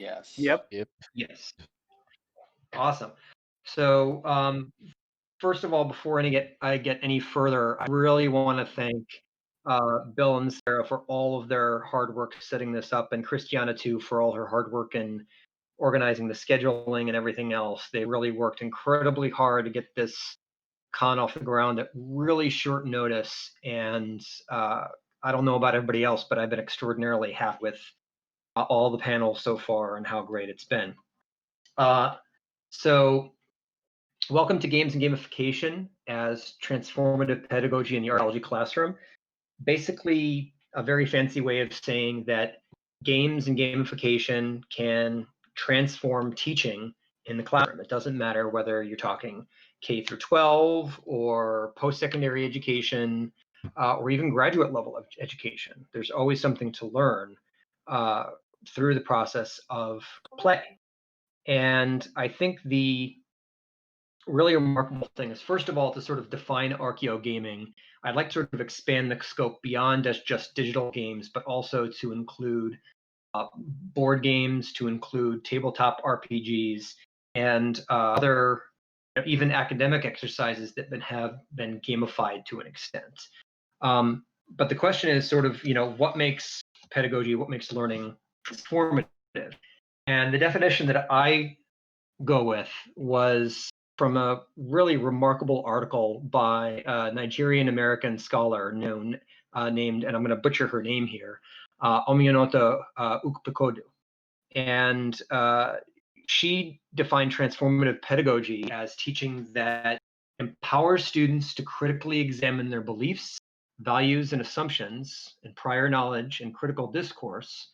Yes. Yep. Yep. Yes. Awesome. So, first of all, before I get any further, I really want to thank Bill and Sarah for all of their hard work setting this up, and Christiana too for all her hard work in organizing the scheduling and everything else. They really worked incredibly hard to get this con off the ground at really short notice. And I don't know about everybody else, but I've been extraordinarily happy with all the panels so far and how great it's been. So welcome to Games and Gamification as Transformative Pedagogy in the Archaeology Classroom. Basically, a very fancy way of saying that games and gamification can transform teaching in the classroom. It doesn't matter whether you're talking K through 12 or post-secondary education or even graduate level of education. There's always something to learn through the process of play. And I think the really remarkable thing is, first of all, to sort of define archaeogaming, I'd like to sort of expand the scope beyond just digital games, but also to include board games, to include tabletop RPGs, and other even academic exercises that have been gamified to an extent. But the question is sort of, what makes pedagogy, what makes learning transformative? And the definition that I go with was from a really remarkable article by a Nigerian American scholar named, and I'm going to butcher her name here, Omiyanota Ukpekodu. And she defined transformative pedagogy as teaching that empowers students to critically examine their beliefs, values, and assumptions, and prior knowledge and critical discourse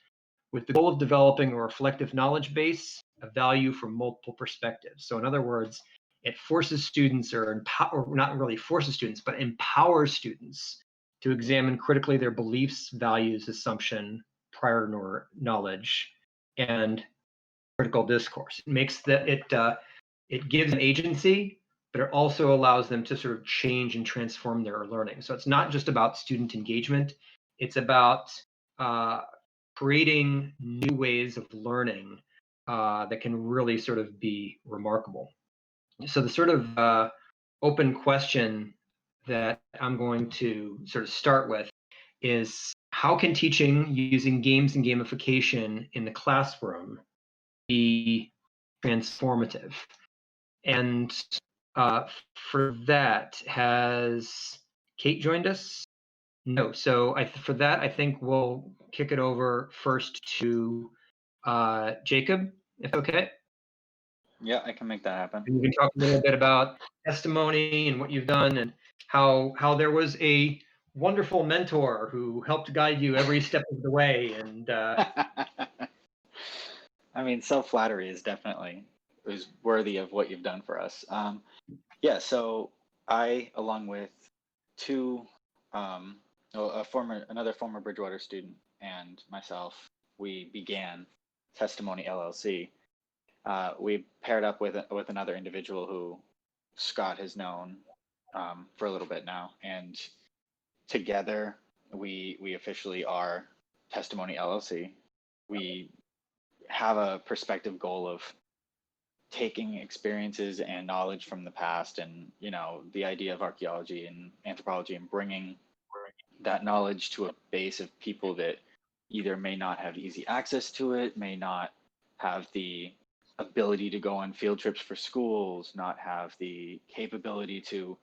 with the goal of developing a reflective knowledge base of value from multiple perspectives. So in other words, it forces students, or not really forces students, but empowers students to examine critically their beliefs, values, assumption, prior knowledge, and critical discourse. It makes it gives an agency, but it also allows them to sort of change and transform their learning. So it's not just about student engagement; it's about creating new ways of learning that can really sort of be remarkable. So the sort of open question that I'm going to sort of start with is, how can teaching using games and gamification in the classroom be transformative? And for that, has Kate joined us? No. So for that, I think we'll kick it over first to Jacob, if okay. Yeah, I can make that happen. And you can talk a little bit about testimony and what you've done, and how there was a wonderful mentor who helped guide you every step of the way. And I mean, self-flattery is worthy of what you've done for us. Yeah, so I, along with another former Bridgewater student and myself, we began Testimony LLC. We paired up with another individual who Scott has known for a little bit now, and together we officially are Testimony LLC. We have a perspective goal of taking experiences and knowledge from the past, and the idea of archaeology and anthropology, and bringing that knowledge to a base of people that either may not have easy access to it, may not have the ability to go on field trips for schools, not have the capability to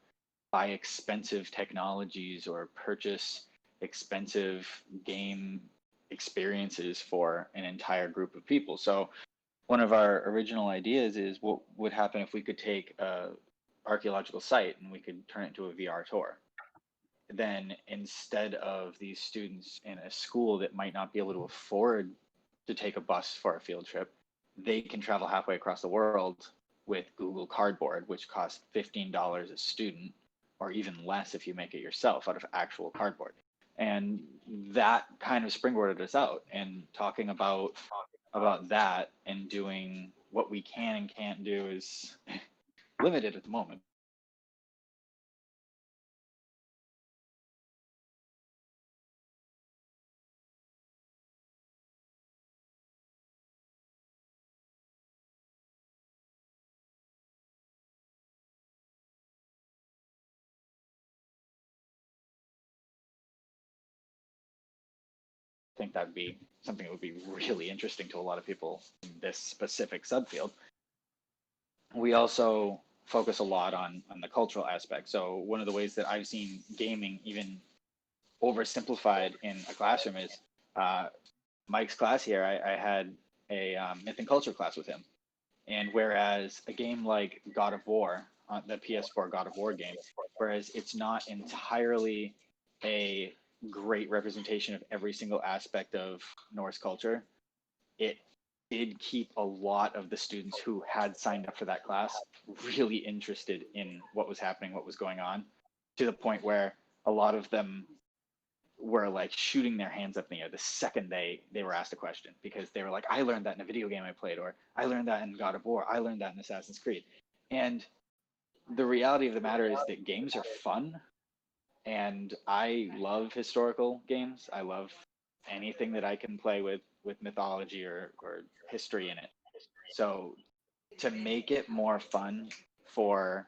buy expensive technologies or purchase expensive game experiences for an entire group of people. So one of our original ideas is, what would happen if we could take a archaeological site and we could turn it into a VR tour? Then instead of these students in a school that might not be able to afford to take a bus for a field trip, they can travel halfway across the world with Google Cardboard, which costs $15 a student, or even less if you make it yourself out of actual cardboard. And that kind of springboarded us out, and talking about that and doing what we can and can't do is limited at the moment. think that'd be something that would be really interesting to a lot of people in this specific subfield. We also focus a lot on the cultural aspect. So one of the ways that I've seen gaming even oversimplified in a classroom is Mike's class here. I had a myth and culture class with him. And whereas a game like God of War, the PS4 God of War game, whereas it's not entirely a great representation of every single aspect of Norse culture, it did keep a lot of the students who had signed up for that class really interested in what was happening, what was going on, to the point where a lot of them were like shooting their hands up in the air the second they were asked a question, because they were like, I learned that in a video game I played, or I learned that in God of War, I learned that in Assassin's Creed. And the reality of the matter is that games are fun, and I love historical games. I love anything that I can play with mythology or history in it. So to make it more fun for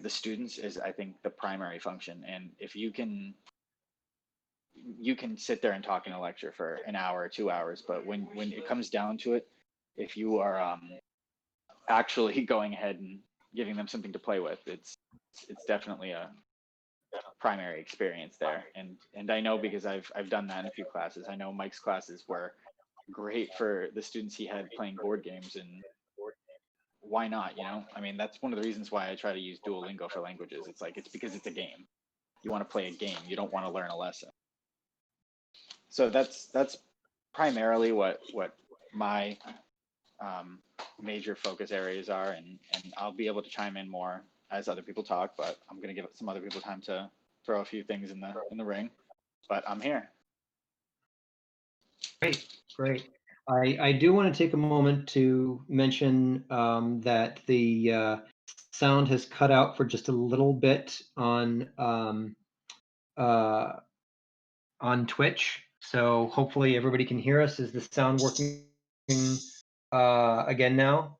the students is, I think, the primary function. And if you can sit there and talk in a lecture for an hour or 2 hours, but when it comes down to it, if you are actually going ahead and giving them something to play with, it's definitely a primary experience there. And I know, because I've done that in a few classes. I know Mike's classes were great for the students he had playing board games, and why not, you know? I mean, that's one of the reasons why I try to use Duolingo for languages. It's like, it's because it's a game. You want to play a game, you don't want to learn a lesson. So that's primarily what my major focus areas are, and I'll be able to chime in more as other people talk, but I'm going to give some other people time to throw a few things in the ring, but I'm here. Great. I do want to take a moment to mention that the sound has cut out for just a little bit on Twitch. So hopefully everybody can hear us. Is the sound working again now?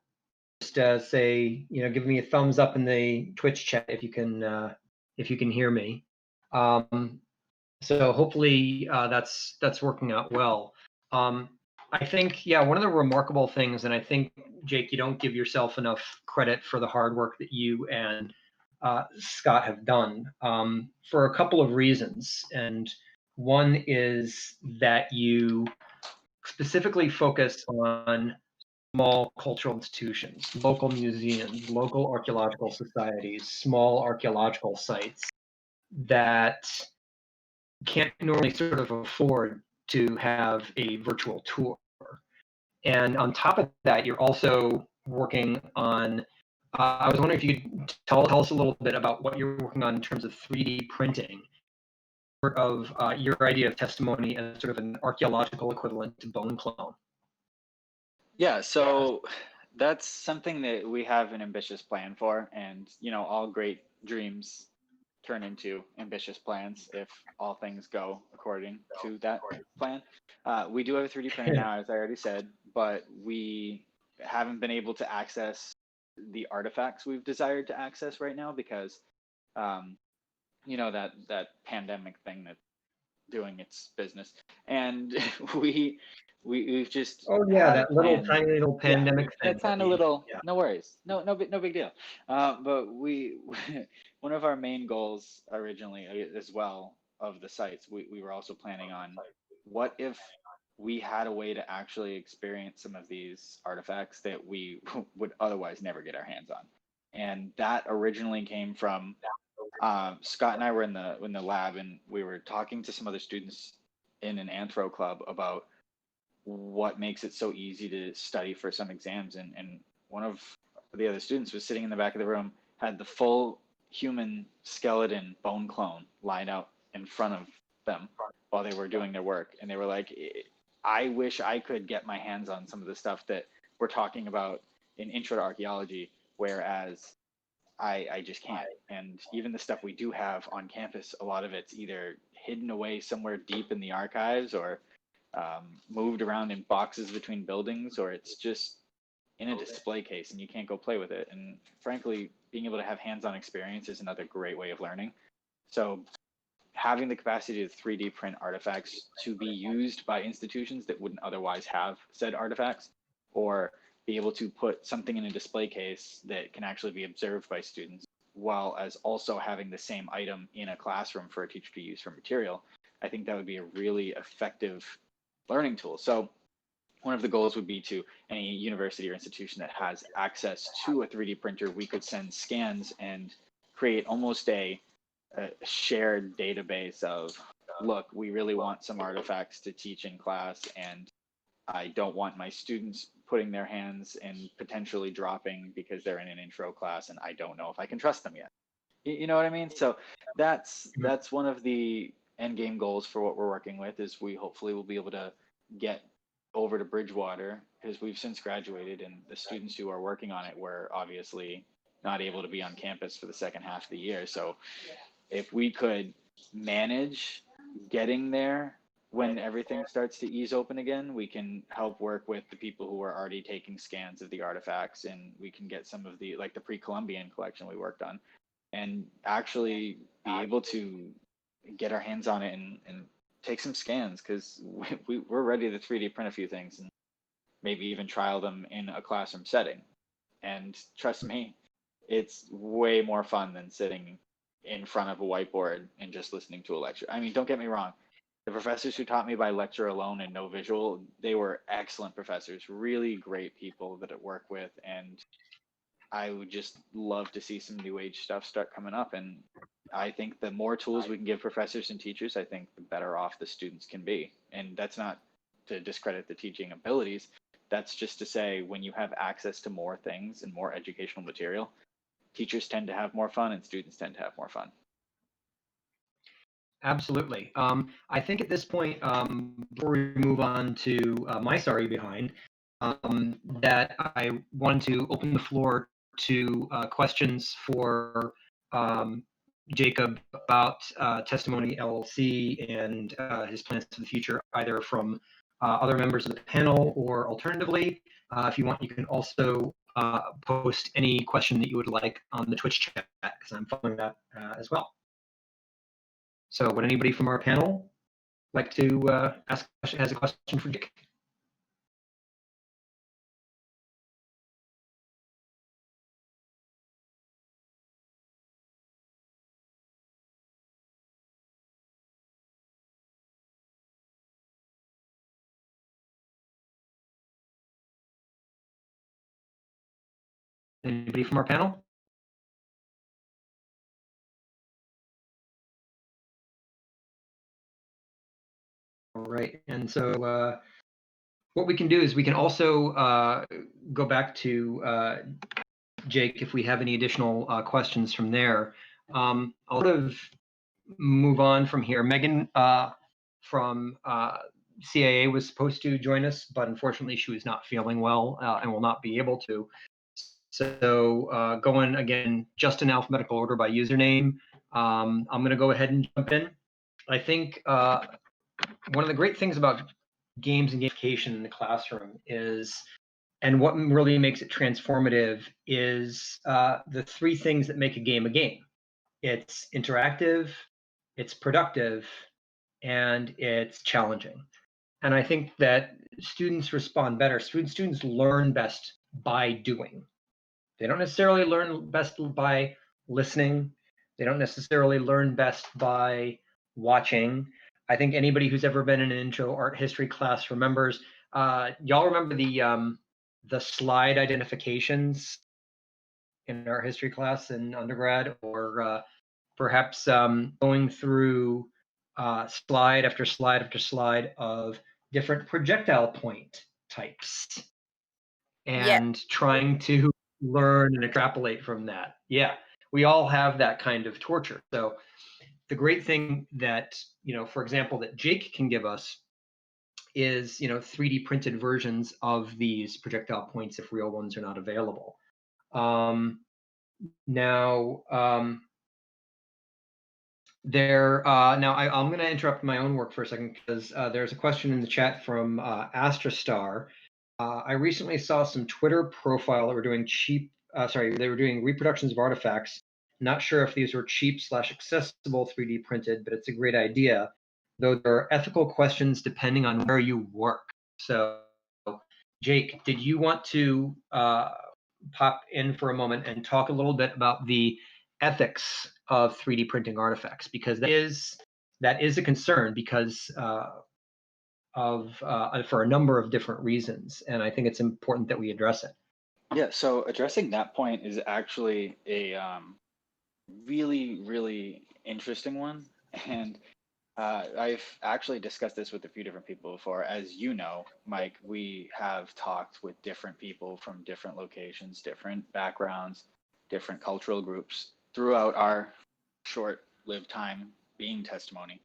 Just say, give me a thumbs up in the Twitch chat if you can hear me. So hopefully that's working out well. I think, one of the remarkable things, and I think, Jake, you don't give yourself enough credit for the hard work that you and Scott have done, for a couple of reasons. And one is that you specifically focus on small cultural institutions, local museums, local archaeological societies, small archaeological sites that can't normally sort of afford to have a virtual tour. And on top of that, you're also working on, I was wondering if you could tell us a little bit about what you're working on in terms of 3D printing, sort of your idea of testimony as sort of an archaeological equivalent to bone clone. Yeah, so that's something that we have an ambitious plan for, and all great dreams turn into ambitious plans if all things go according to that plan. We do have a 3D printer now, as I already said, but we haven't been able to access the artifacts we've desired to access right now because, that pandemic thing that's doing its business, and we've just that little tiny little pandemic thing. That's on a little, no worries, no big deal. But one of our main goals originally, as well, of the sites, we were also planning on, what if we had a way to actually experience some of these artifacts that we would otherwise never get our hands on. And that originally came from Scott and I were in the lab, and we were talking to some other students in an anthro club about what makes it so easy to study for some exams. And one of the other students was sitting in the back of the room, had the full human skeleton bone clone lined out in front of them while they were doing their work. And they were like, I wish I could get my hands on some of the stuff that we're talking about in Intro to Archaeology, whereas I just can't. And even the stuff we do have on campus, a lot of it's either hidden away somewhere deep in the archives, or moved around in boxes between buildings, or it's just in a display case and you can't go play with it. And frankly, being able to have hands-on experience is another great way of learning. So having the capacity to 3D print artifacts to be used by institutions that wouldn't otherwise have said artifacts, or be able to put something in a display case that can actually be observed by students, while as also having the same item in a classroom for a teacher to use for material, I think that would be a really effective learning tool. So one of the goals would be to any university or institution that has access to a 3D printer, we could send scans and create almost a shared database of, look, we really want some artifacts to teach in class, and I don't want my students putting their hands and potentially dropping because they're in an intro class and I don't know if I can trust them yet. You know what I mean? So that's one of the end game goals for what we're working with, is we hopefully will be able to get over to Bridgewater, because we've since graduated and the students who are working on it were obviously not able to be on campus for the second half of the year. So if we could manage getting there when everything starts to ease open again, we can help work with the people who are already taking scans of the artifacts, and we can get some of the, like the pre-Columbian collection we worked on, and actually be able to get our hands on it and take some scans, because we're ready to 3D print a few things and maybe even trial them in a classroom setting. And trust me, it's way more fun than sitting in front of a whiteboard and just listening to a lecture. I mean, don't get me wrong. The professors who taught me by lecture alone and no visual, they were excellent professors, really great people that I work with. And I would just love to see some new age stuff start coming up. And I think the more tools we can give professors and teachers, I think the better off the students can be. And that's not to discredit the teaching abilities. That's just to say, when you have access to more things and more educational material, teachers tend to have more fun and students tend to have more fun. Absolutely. I think at this point, before we move on to my sorry behind, that I want to open the floor to questions for Jacob about Testimony LLC and his plans for the future, either from other members of the panel, or alternatively, if you want, you can also post any question that you would like on the Twitch chat, because I'm following that as well. So would anybody from our panel like to ask a question, has a question for Dick? Anybody from our panel? All right, and so what we can do is we can also go back to Jake if we have any additional questions from there. I'll sort of move on from here. Megan from CAA was supposed to join us, but unfortunately she was not feeling well and will not be able to. So going again, just in alphabetical order by username, I'm going to go ahead and jump in. I think one of the great things about games and gamification in the classroom is, and what really makes it transformative, is the three things that make a game a game. It's interactive, it's productive, and it's challenging. And I think that students respond better. Students learn best by doing. They don't necessarily learn best by listening. They don't necessarily learn best by watching. I think anybody who's ever been in an intro art history class remembers. Y'all remember the slide identifications in our history class in undergrad, or perhaps going through slide after slide after slide of different projectile point types and trying to learn and extrapolate from that. Yeah, we all have that kind of torture. So the great thing that, for example, that Jake can give us is, 3D printed versions of these projectile points if real ones are not available. Now, I'm going to interrupt my own work for a second, because there's a question in the chat from Astrastar. I recently saw some Twitter profile that were doing they were doing reproductions of artifacts Not sure if these were cheap/accessible 3D printed, but it's a great idea. Though there are ethical questions depending on where you work. So, Jake, did you want to pop in for a moment and talk a little bit about the ethics of 3D printing artifacts? Because that is a concern because for a number of different reasons, and I think it's important that we address it. Yeah, so addressing that point is actually a really, really interesting one. And I've actually discussed this with a few different people before. As you know, Mike, we have talked with different people from different locations, different backgrounds, different cultural groups throughout our short-lived time being testimony.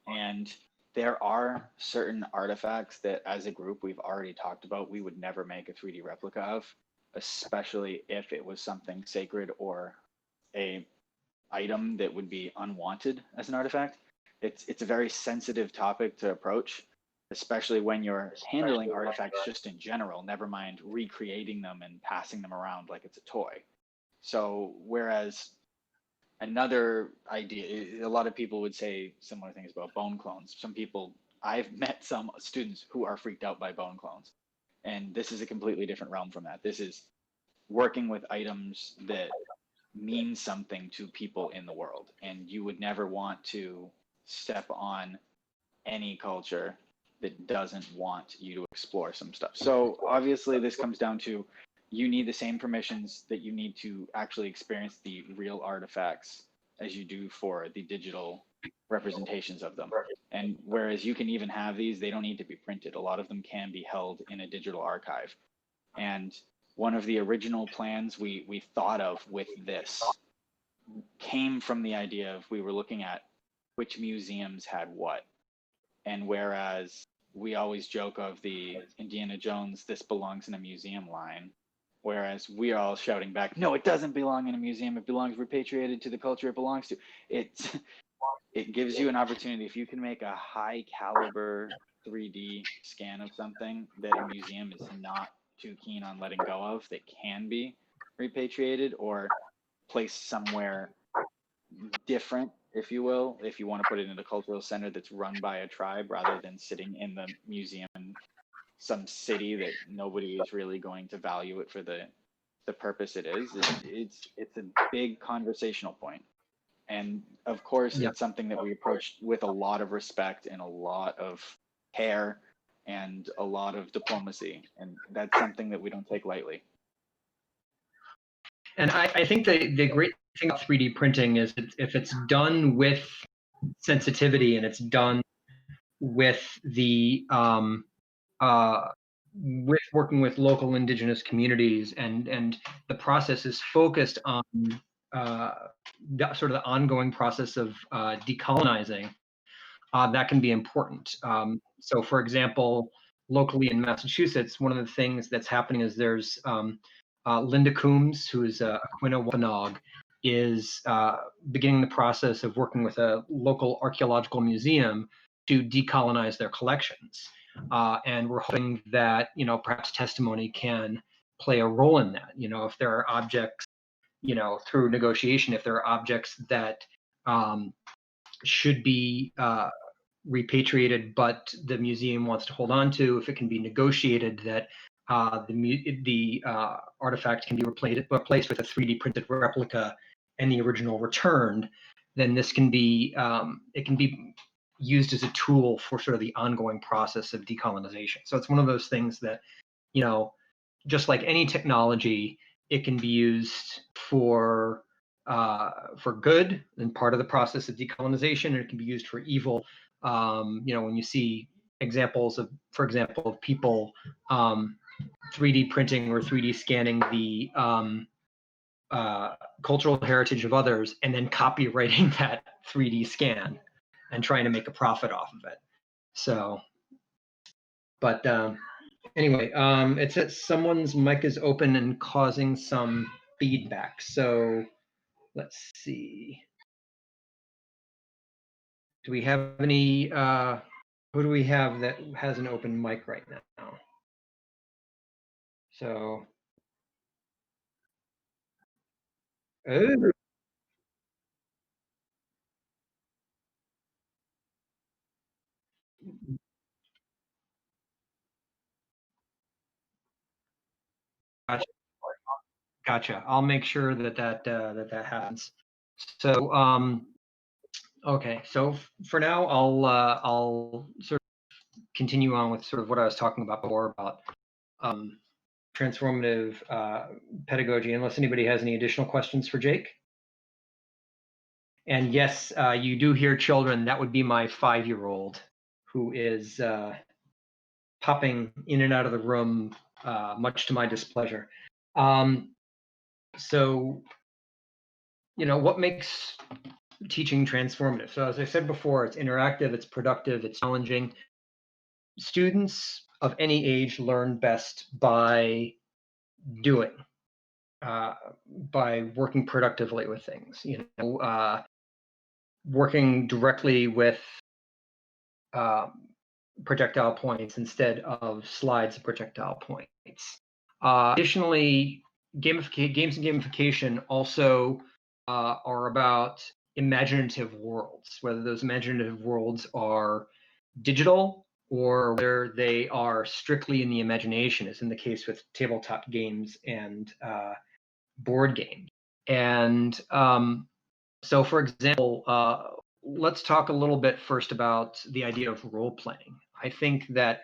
And there are certain artifacts that as a group we've already talked about we would never make a 3D replica of, especially if it was something sacred or a item that would be unwanted as an artifact. It's a very sensitive topic to approach, especially when you're handling artifacts just in general, never mind recreating them and passing them around like it's a toy. So whereas another idea, a lot of people would say similar things about bone clones. Some people, I've met some students who are freaked out by bone clones. And this is a completely different realm from that. This is working with items that mean something to people in the world. And you would never want to step on any culture that doesn't want you to explore some stuff. So obviously this comes down to you need the same permissions that you need to actually experience the real artifacts as you do for the digital representations of them. And whereas you can even have these, they don't need to be printed. A lot of them can be held in a digital archive. And one of the original plans we thought of with this came from the idea of we were looking at which museums had what. And whereas we always joke of the Indiana Jones, this belongs in a museum line, whereas we are all shouting back, no, it doesn't belong in a museum. It belongs repatriated to the culture it belongs to. It gives you an opportunity. If you can make a high caliber 3D scan of something that a museum is not too keen on letting go of, that can be repatriated or placed somewhere different, if you will, if you want to put it in a cultural center that's run by a tribe rather than sitting in the museum in some city that nobody is really going to value it for the purpose it is. It's a big conversational point. And of course, Yeah. it's something that we approached with a lot of respect and a lot of care and a lot of diplomacy. And that's something that we don't take lightly. And I think the great thing about 3D printing is if it's done with sensitivity and it's done with the with working with local indigenous communities and the process is focused on the sort of the ongoing process of decolonizing, that can be important. So for example, locally in Massachusetts, one of the things that's happening is there's Linda Coombs, who is a Quina Wampanoag, is beginning the process of working with a local archaeological museum to decolonize their collections. And we're hoping that, perhaps testimony can play a role in that. If there are objects, through negotiation, if there are objects that should be repatriated, but the museum wants to hold on to, if it can be negotiated that the artifact can be replaced with a 3D printed replica and the original returned, then this can be it can be used as a tool for sort of the ongoing process of decolonization. So it's one of those things that, just like any technology, it can be used for good and part of the process of decolonization, and it can be used for evil. When you see examples of, for example, of people 3D printing or 3D scanning the cultural heritage of others and then copywriting that 3D scan and trying to make a profit off of it. So, but anyway, it says someone's mic is open and causing some feedback. So let's see. Do we have any, who do we have that has an open mic right now? So, oh, Gotcha. I'll make sure that that happens. So okay. So for now, I'll sort of continue on with sort of what I was talking about before about transformative pedagogy. Unless anybody has any additional questions for Jake. And yes, you do hear children. That would be my 5-year-old who is popping in and out of the room, much to my displeasure. So, what makes teaching transformative? So as I said before, it's interactive, it's productive, it's challenging. Students of any age learn best by doing, by working productively with things, working directly with projectile points instead of slides of projectile points. Additionally, games and gamification also are about imaginative worlds, whether those imaginative worlds are digital or whether they are strictly in the imagination, as in the case with tabletop games and board games. And so, for example, let's talk a little bit first about the idea of role playing. I think that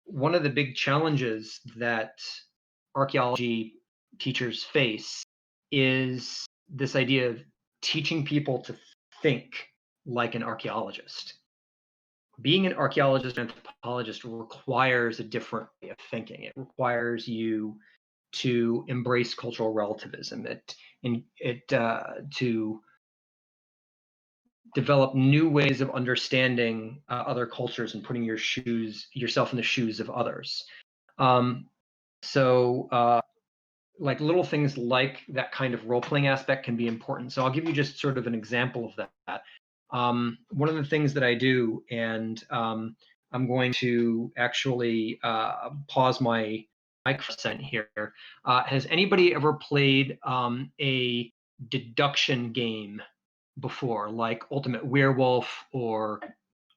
one of the big challenges that archaeology teachers face is this idea of teaching people to think like an archaeologist. Being an archaeologist and anthropologist requires a different way of thinking. It requires you to embrace cultural relativism. To develop new ways of understanding other cultures and putting yourself in the shoes of others. So like little things like that kind of role-playing aspect can be important. So I'll give you just sort of an example of that. One of the things that I do, and I'm going to actually pause my microphone here. Has anybody ever played a deduction game before, like Ultimate Werewolf or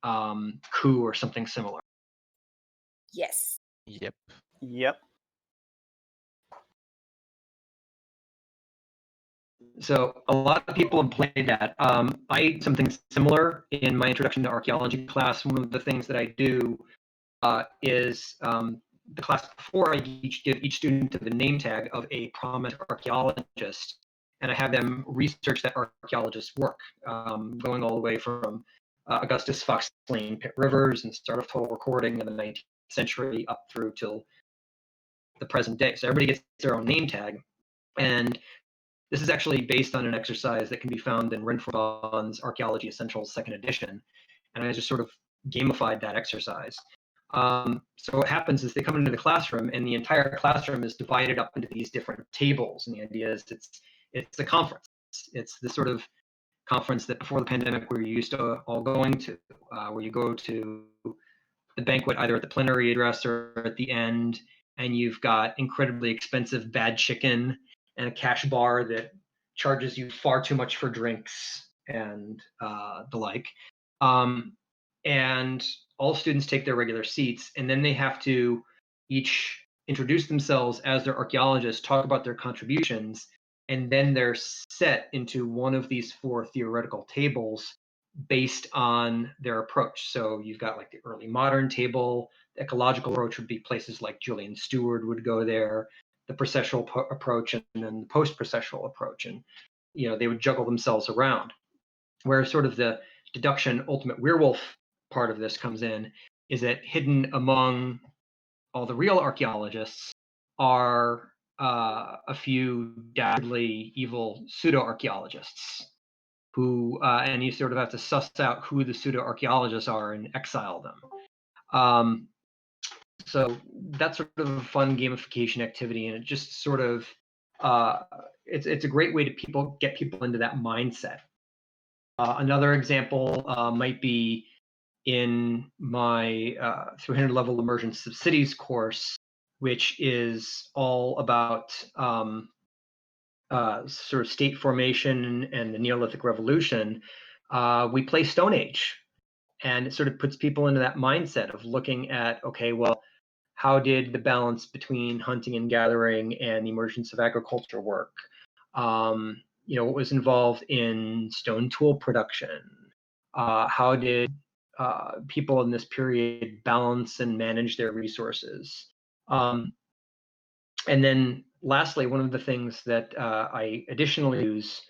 Coup or something similar? Yes. Yep. Yep. So a lot of people have played that. I did something similar in my introduction to archaeology class. One of the things that I do is the class before I give each student the name tag of a prominent archaeologist, and I have them research that archaeologist's work, going all the way from Augustus Fox Lane Pitt Rivers and start of total recording in the 19th century up through till the present day. So everybody gets their own name tag, and this is actually based on an exercise that can be found in Renfrew's Archaeology Essentials 2nd edition, and I just sort of gamified that exercise. So what happens is they come into the classroom, and the entire classroom is divided up into these different tables, and the idea is it's a conference. It's the sort of conference that before the pandemic we were used to all going to, where you go to the banquet either at the plenary address or at the end, and you've got incredibly expensive bad chicken and a cash bar that charges you far too much for drinks and the like. And all students take their regular seats, and then they have to each introduce themselves as their archaeologists, talk about their contributions, and then they're set into one of these 4 theoretical tables based on their approach. So you've got like the early modern table. The ecological approach would be places like Julian Stewart would go there, the processual approach, and then the post-processual approach. And they would juggle themselves around. Where sort of the deduction Ultimate Werewolf part of this comes in is that hidden among all the real archaeologists are a few dastardly evil pseudo-archaeologists who, and you sort of have to suss out who the pseudo-archaeologists are and exile them. So that's sort of a fun gamification activity, and it just sort of it's a great way to get people into that mindset. Another example might be in my 300 level Emergence of Cities course, which is all about sort of state formation and the Neolithic Revolution. We play Stone Age, and it sort of puts people into that mindset of looking at, okay, well, how did the balance between hunting and gathering and the emergence of agriculture work? What was involved in stone tool production? How did people in this period balance and manage their resources? And then lastly, one of the things that I additionally use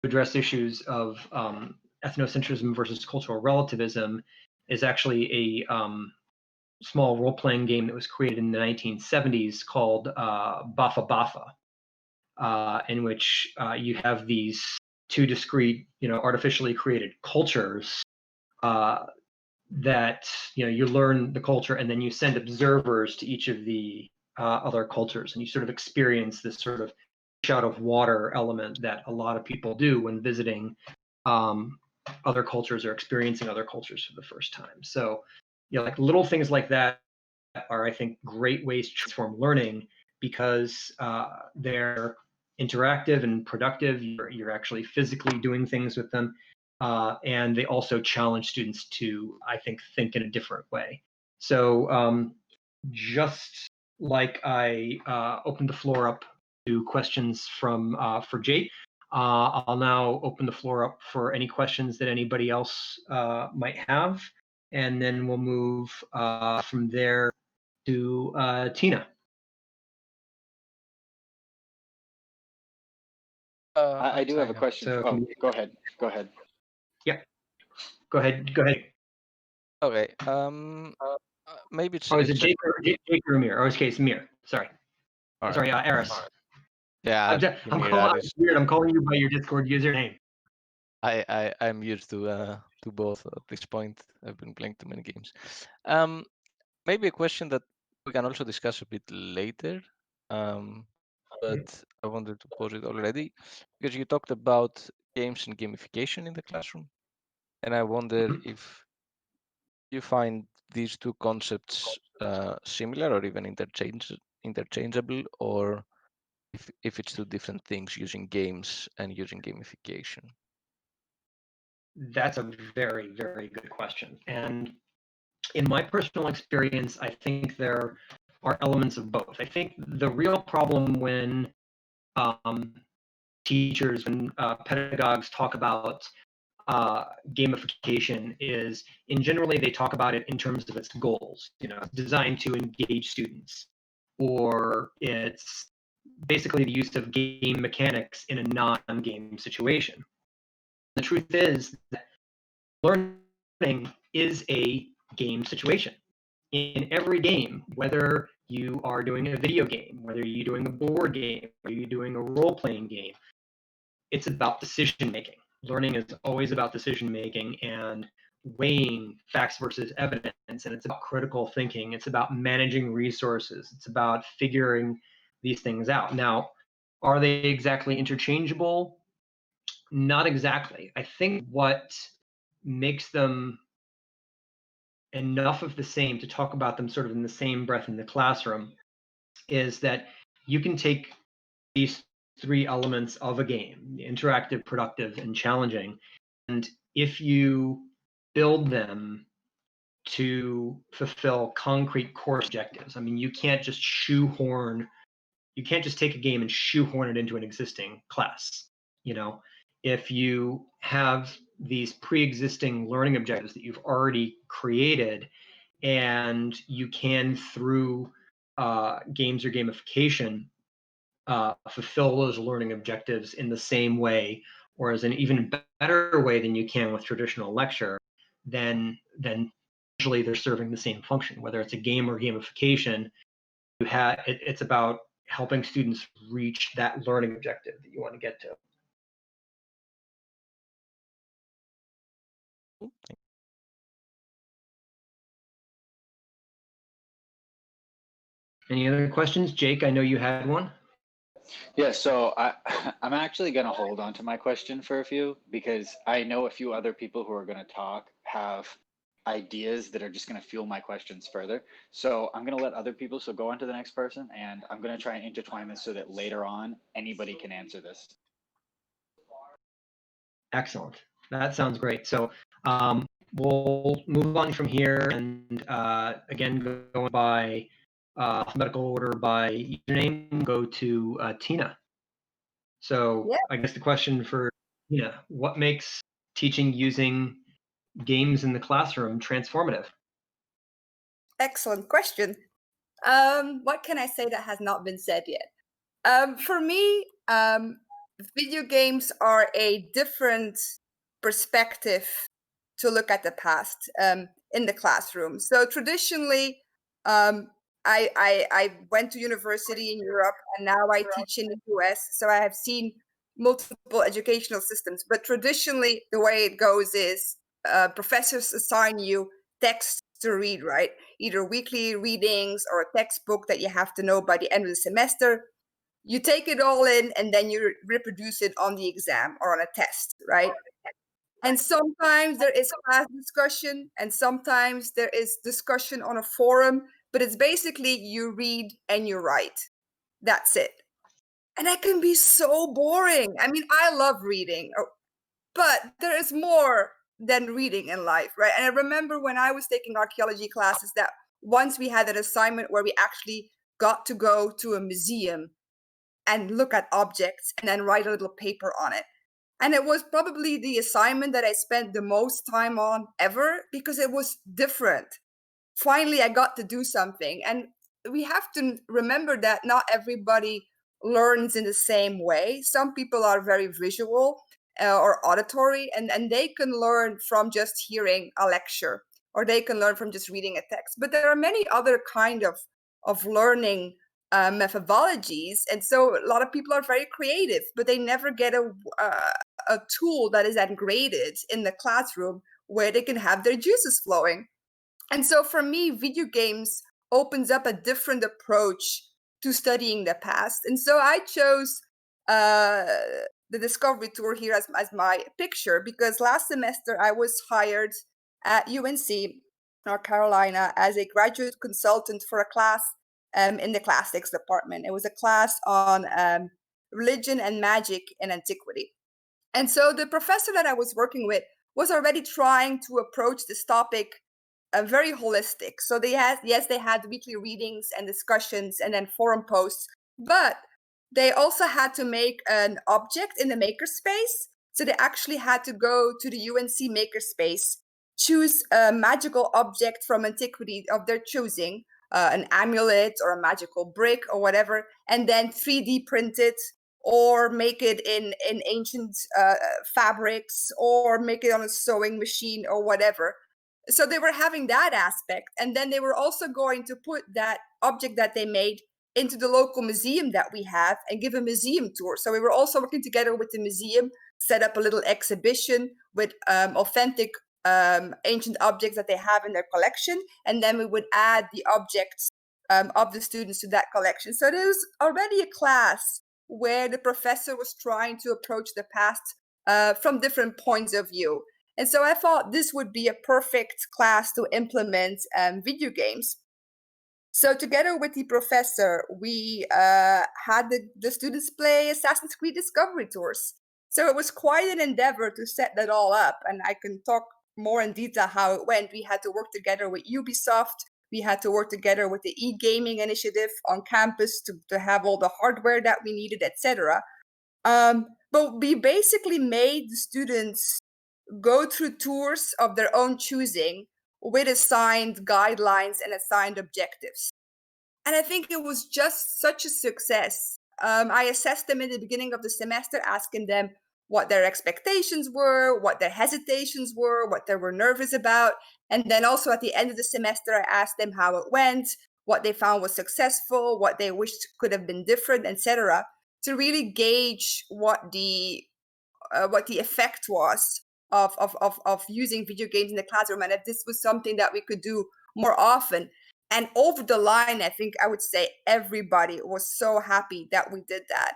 to address issues of ethnocentrism versus cultural relativism is actually a small role-playing game that was created in the 1970s called Bafa Bafa, in which you have these two discrete, artificially created cultures that you learn the culture, and then you send observers to each of the other cultures, and you sort of experience this sort of fish out of water element that a lot of people do when visiting other cultures or experiencing other cultures for the first time. So, like little things like that are, I think, great ways to transform learning because they're interactive and productive. You're actually physically doing things with them. And they also challenge students to, I think in a different way. So just like I opened the floor up to questions for Jake, I'll now open the floor up for any questions that anybody else might have, and then we'll move from there to Tina. I do have a question. So, go ahead. Go ahead. Yeah. Go ahead. Okay. Maybe it's. Oh, is it Jake or Amir? Oh, okay, it's Amir. Sorry. All Sorry, Eris. Yeah, it's weird. I'm calling you by your Discord username. I'm used to both at this point. I've been playing too many games. Maybe a question that we can also discuss a bit later. But I wanted to pose it already because you talked about games and gamification in the classroom, and I wonder if you find these two concepts similar or even interchangeable, or if it's two different things, using games and using gamification. That's a very, very good question. And in my personal experience, I think there are elements of both. I think the real problem when teachers and pedagogues talk about gamification is, in generally, they talk about it in terms of its goals. It's designed to engage students, or it's basically the use of game mechanics in a non-game situation. The truth is that learning is a game situation. In every game, whether you are doing a video game, whether you're doing a board game, or you're doing a role-playing game, it's about decision making. Learning is always about decision making and weighing facts versus evidence, and it's about critical thinking. It's about managing resources. It's about figuring these things out. Now, are they exactly interchangeable? Not exactly. I think what makes them enough of the same to talk about them sort of in the same breath in the classroom is that you can take these three elements of a game: interactive, productive, and challenging, and if you build them to fulfill concrete course objectives, I mean, you can't just take a game and shoehorn it into an existing class. If you have these pre-existing learning objectives that you've already created, and you can, through games or gamification, fulfill those learning objectives in the same way, or as an even better way than you can with traditional lecture, then usually they're serving the same function. Whether it's a game or gamification, it's about helping students reach that learning objective that you want to get to. Any other questions? Jake, I know you had one. Yeah, so I'm actually going to hold on to my question for a few, because I know a few other people who are going to talk have ideas that are just going to fuel my questions further. So I'm going to let other people go on to the next person, and I'm going to try and intertwine this so that later on anybody can answer this. Excellent. That sounds great. So we'll move on from here, and again, going by alphabetical order by username, go to Tina. So Yeah. I guess the question for Tina, what makes teaching using games in the classroom transformative? Excellent question. What can I say that has not been said yet? For me, video games are a different perspective to look at the past in the classroom. So traditionally, I went to university in Europe, and now I teach in the US. So I have seen multiple educational systems. But traditionally, the way it goes is professors assign you texts to read, right? Either weekly readings or a textbook that you have to know by the end of the semester. You take it all in, and then you reproduce it on the exam or on a test, right? And sometimes there is class discussion, and sometimes there is discussion on a forum, but it's basically you read and you write. That's it. And that can be so boring. I mean, I love reading, but there is more than reading in life, right? And I remember when I was taking archaeology classes that once we had an assignment where we actually got to go to a museum and look at objects and then write a little paper on it. And it was probably the assignment that I spent the most time on ever because it was different. Finally, I got to do something. And we have to remember that not everybody learns in the same way. Some people are very visual or auditory, and they can learn from just hearing a lecture, or they can learn from just reading a text. But there are many other kind of learning methodologies, and so a lot of people are very creative, but they never get a tool that is then graded in the classroom where they can have their juices flowing. And so for me, video games opens up a different approach to studying the past. And so I chose the Discovery Tour here as my picture because last semester I was hired at UNC, North Carolina, as a graduate consultant for a class in the classics department. It was a class on religion and magic in antiquity. And so the professor that I was working with was already trying to approach this topic very holistic. So they had weekly readings and discussions and then forum posts, but they also had to make an object in the makerspace. So they actually had to go to the UNC makerspace, choose a magical object from antiquity of their choosing, an amulet or a magical brick or whatever, and then 3D print it or make it in ancient fabrics or make it on a sewing machine or whatever. So they were having that aspect. And then they were also going to put that object that they made into the local museum that we have and give a museum tour. So we were also working together with the museum, set up a little exhibition with authentic ancient objects that they have in their collection. And then we would add the objects of the students to that collection. So there was already a class where the professor was trying to approach the past from different points of view. And so I thought this would be a perfect class to implement video games. So together with the professor, we had the students play Assassin's Creed Discovery Tours. So it was quite an endeavor to set that all up. And I can talk more in detail how it went. We had to work together with Ubisoft. We had to work together with the e-gaming initiative on campus to have all the hardware that we needed, etc. But we basically made the students go through tours of their own choosing with assigned guidelines and assigned objectives. And I think it was just such a success. I assessed them in the beginning of the semester, asking them what their expectations were, what their hesitations were, what they were nervous about. And then also at the end of the semester, I asked them how it went, what they found was successful, what they wished could have been different, etc., to really gauge what the effect was of using video games in the classroom, and if this was something that we could do more often. And over the line, I think I would say everybody was so happy that we did that.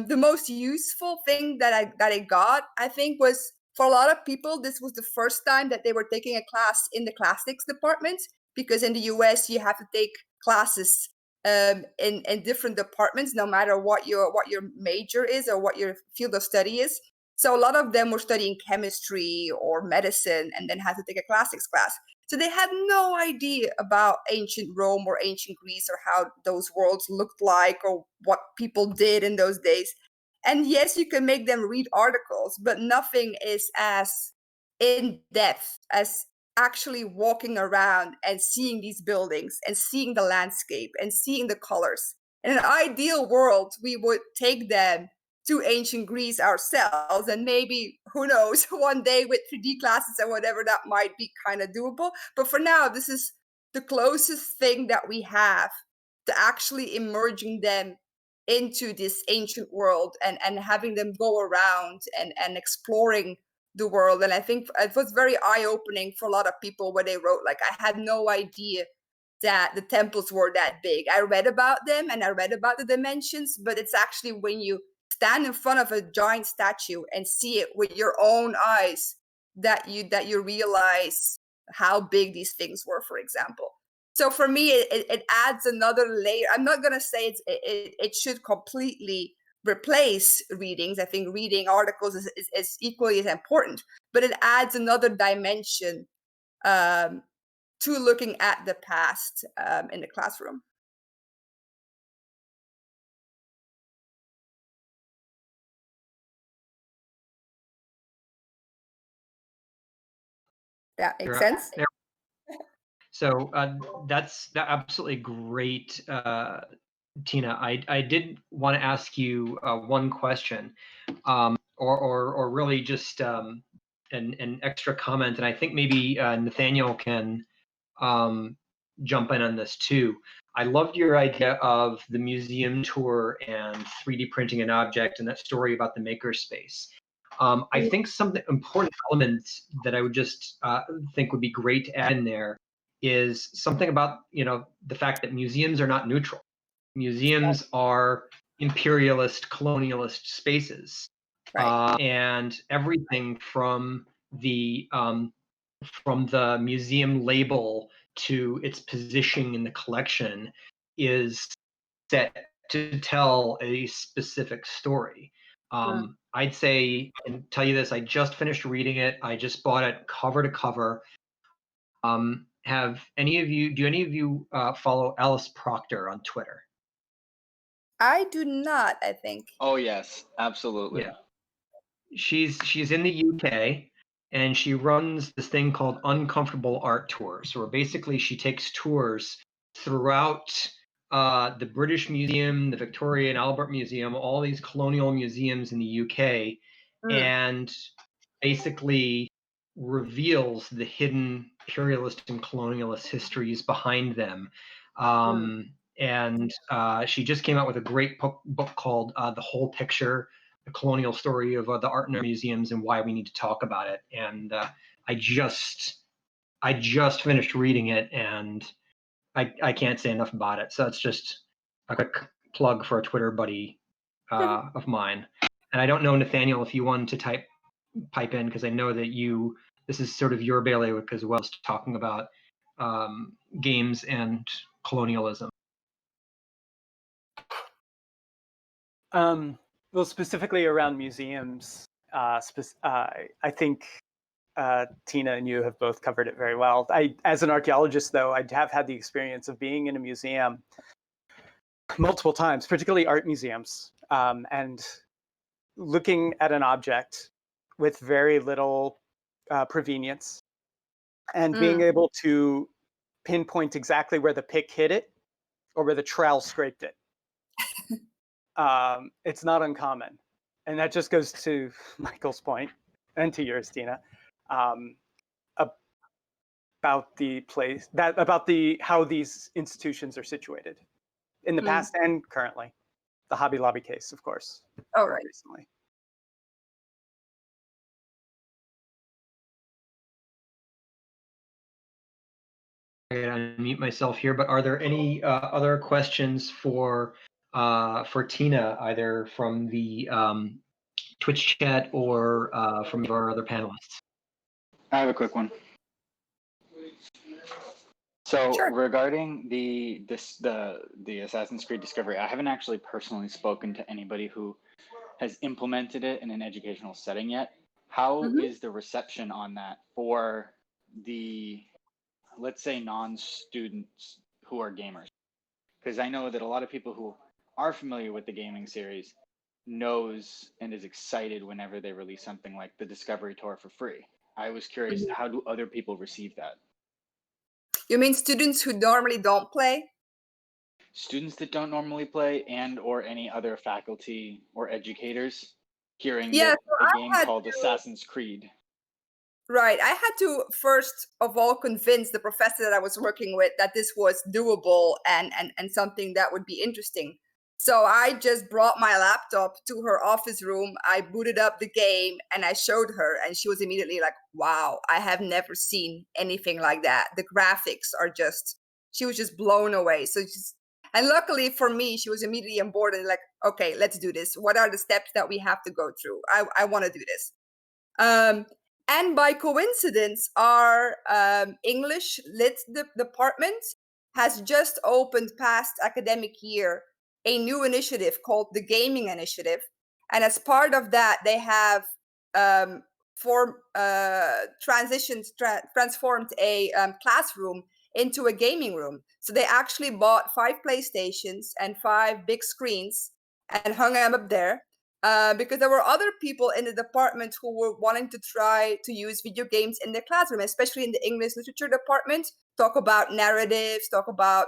The most useful thing that I got, I think, was for a lot of people, this was the first time that they were taking a class in the classics department, because in the US you have to take classes in different departments, no matter what your major is or what your field of study is. So a lot of them were studying chemistry or medicine and then had to take a classics class. So they had no idea about ancient Rome or ancient Greece or how those worlds looked like or what people did in those days. And yes, you can make them read articles, but nothing is as in depth as actually walking around and seeing these buildings and seeing the landscape and seeing the colors. In an ideal world, we would take them to ancient Greece ourselves, and maybe, who knows, one day with 3D classes or whatever, that might be kind of doable. But for now, this is the closest thing that we have to actually immersing them into this ancient world and having them go around and exploring the world. And I think it was very eye-opening for a lot of people when they wrote, like, I had no idea that the temples were that big. I read about them and I read about the dimensions, but it's actually when you stand in front of a giant statue and see it with your own eyes that you realize how big these things were, for example. So for me, it adds another layer. I'm not going to say it should completely replace readings. I think reading articles is equally as important, but it adds another dimension to looking at the past in the classroom. That makes sense. So that's absolutely great, Tina. I did want to ask you one question, or really just an extra comment, and I think maybe Nathaniel can jump in on this too. I loved your idea of the museum tour and 3D printing an object and that story about the makerspace. I think some important elements that I would just think would be great to add in there is something about, you know, the fact that museums are not neutral. Museums are imperialist, colonialist spaces, Right. and everything from the museum label to its position in the collection is set to tell a specific story. I'd say, and tell you this, I just finished reading it. I just bought it cover to cover. Do any of you follow Alice Proctor on Twitter? I do not, I think. Oh yes, absolutely. Yeah. She's in the UK, and she runs this thing called Uncomfortable Art Tours, where basically she takes tours throughout the British Museum, the Victoria and Albert Museum, all these colonial museums in the UK, and basically reveals the hidden imperialist and colonialist histories behind them. And she just came out with a great book called The Whole Picture, the colonial story of the art in our museums and why we need to talk about it. And I just finished reading it, and I can't say enough about it. So it's just a quick plug for a Twitter buddy of mine. And I don't know, Nathaniel, if you wanted to pipe in, because I know that this is sort of your bailiwick as well as talking about games and colonialism. Well, specifically around museums, I think Tina and you have both covered it very well. As an archaeologist, though, I have had the experience of being in a museum multiple times, particularly art museums, and looking at an object with very little provenience and being able to pinpoint exactly where the pick hit it or where the trowel scraped it. It's not uncommon. And that just goes to Michael's point and to yours, Tina, about the place, how these institutions are situated in the past and currently. The Hobby Lobby case, of course. Oh, right. Recently. I gotta unmute myself here, but are there any other questions for Tina, either from the Twitch chat or from our other panelists? I have a quick one. So Sure. regarding the Assassin's Creed Discovery, I haven't actually personally spoken to anybody who has implemented it in an educational setting yet. How is the reception on that for the let's say, non-students who are gamers? Because I know that a lot of people who are familiar with the gaming series knows and is excited whenever they release something like the Discovery Tour for free. I was curious, how do other people receive that? You mean students who normally don't play? Students that don't normally play, and or any other faculty or educators hearing Yeah, that so a I game had called to- Assassin's Creed. Right. I had to first of all convince the professor that I was working with that this was doable and something that would be interesting. So I just brought my laptop to her office room. I booted up the game and I showed her, and she was immediately like, wow, I have never seen anything like that. The graphics are just, she was just blown away. So just, and luckily for me, she was immediately on board and like, okay, let's do this. What are the steps that we have to go through? I want to do this. And by coincidence, our English Lit department has just opened past academic year a new initiative called the Gaming Initiative. And as part of that, they have transformed a classroom into a gaming room. So they actually bought 5 PlayStations and 5 big screens and hung them up there. Because there were other people in the department who were wanting to try to use video games in their classroom, especially in the English literature department, talk about narratives, talk about,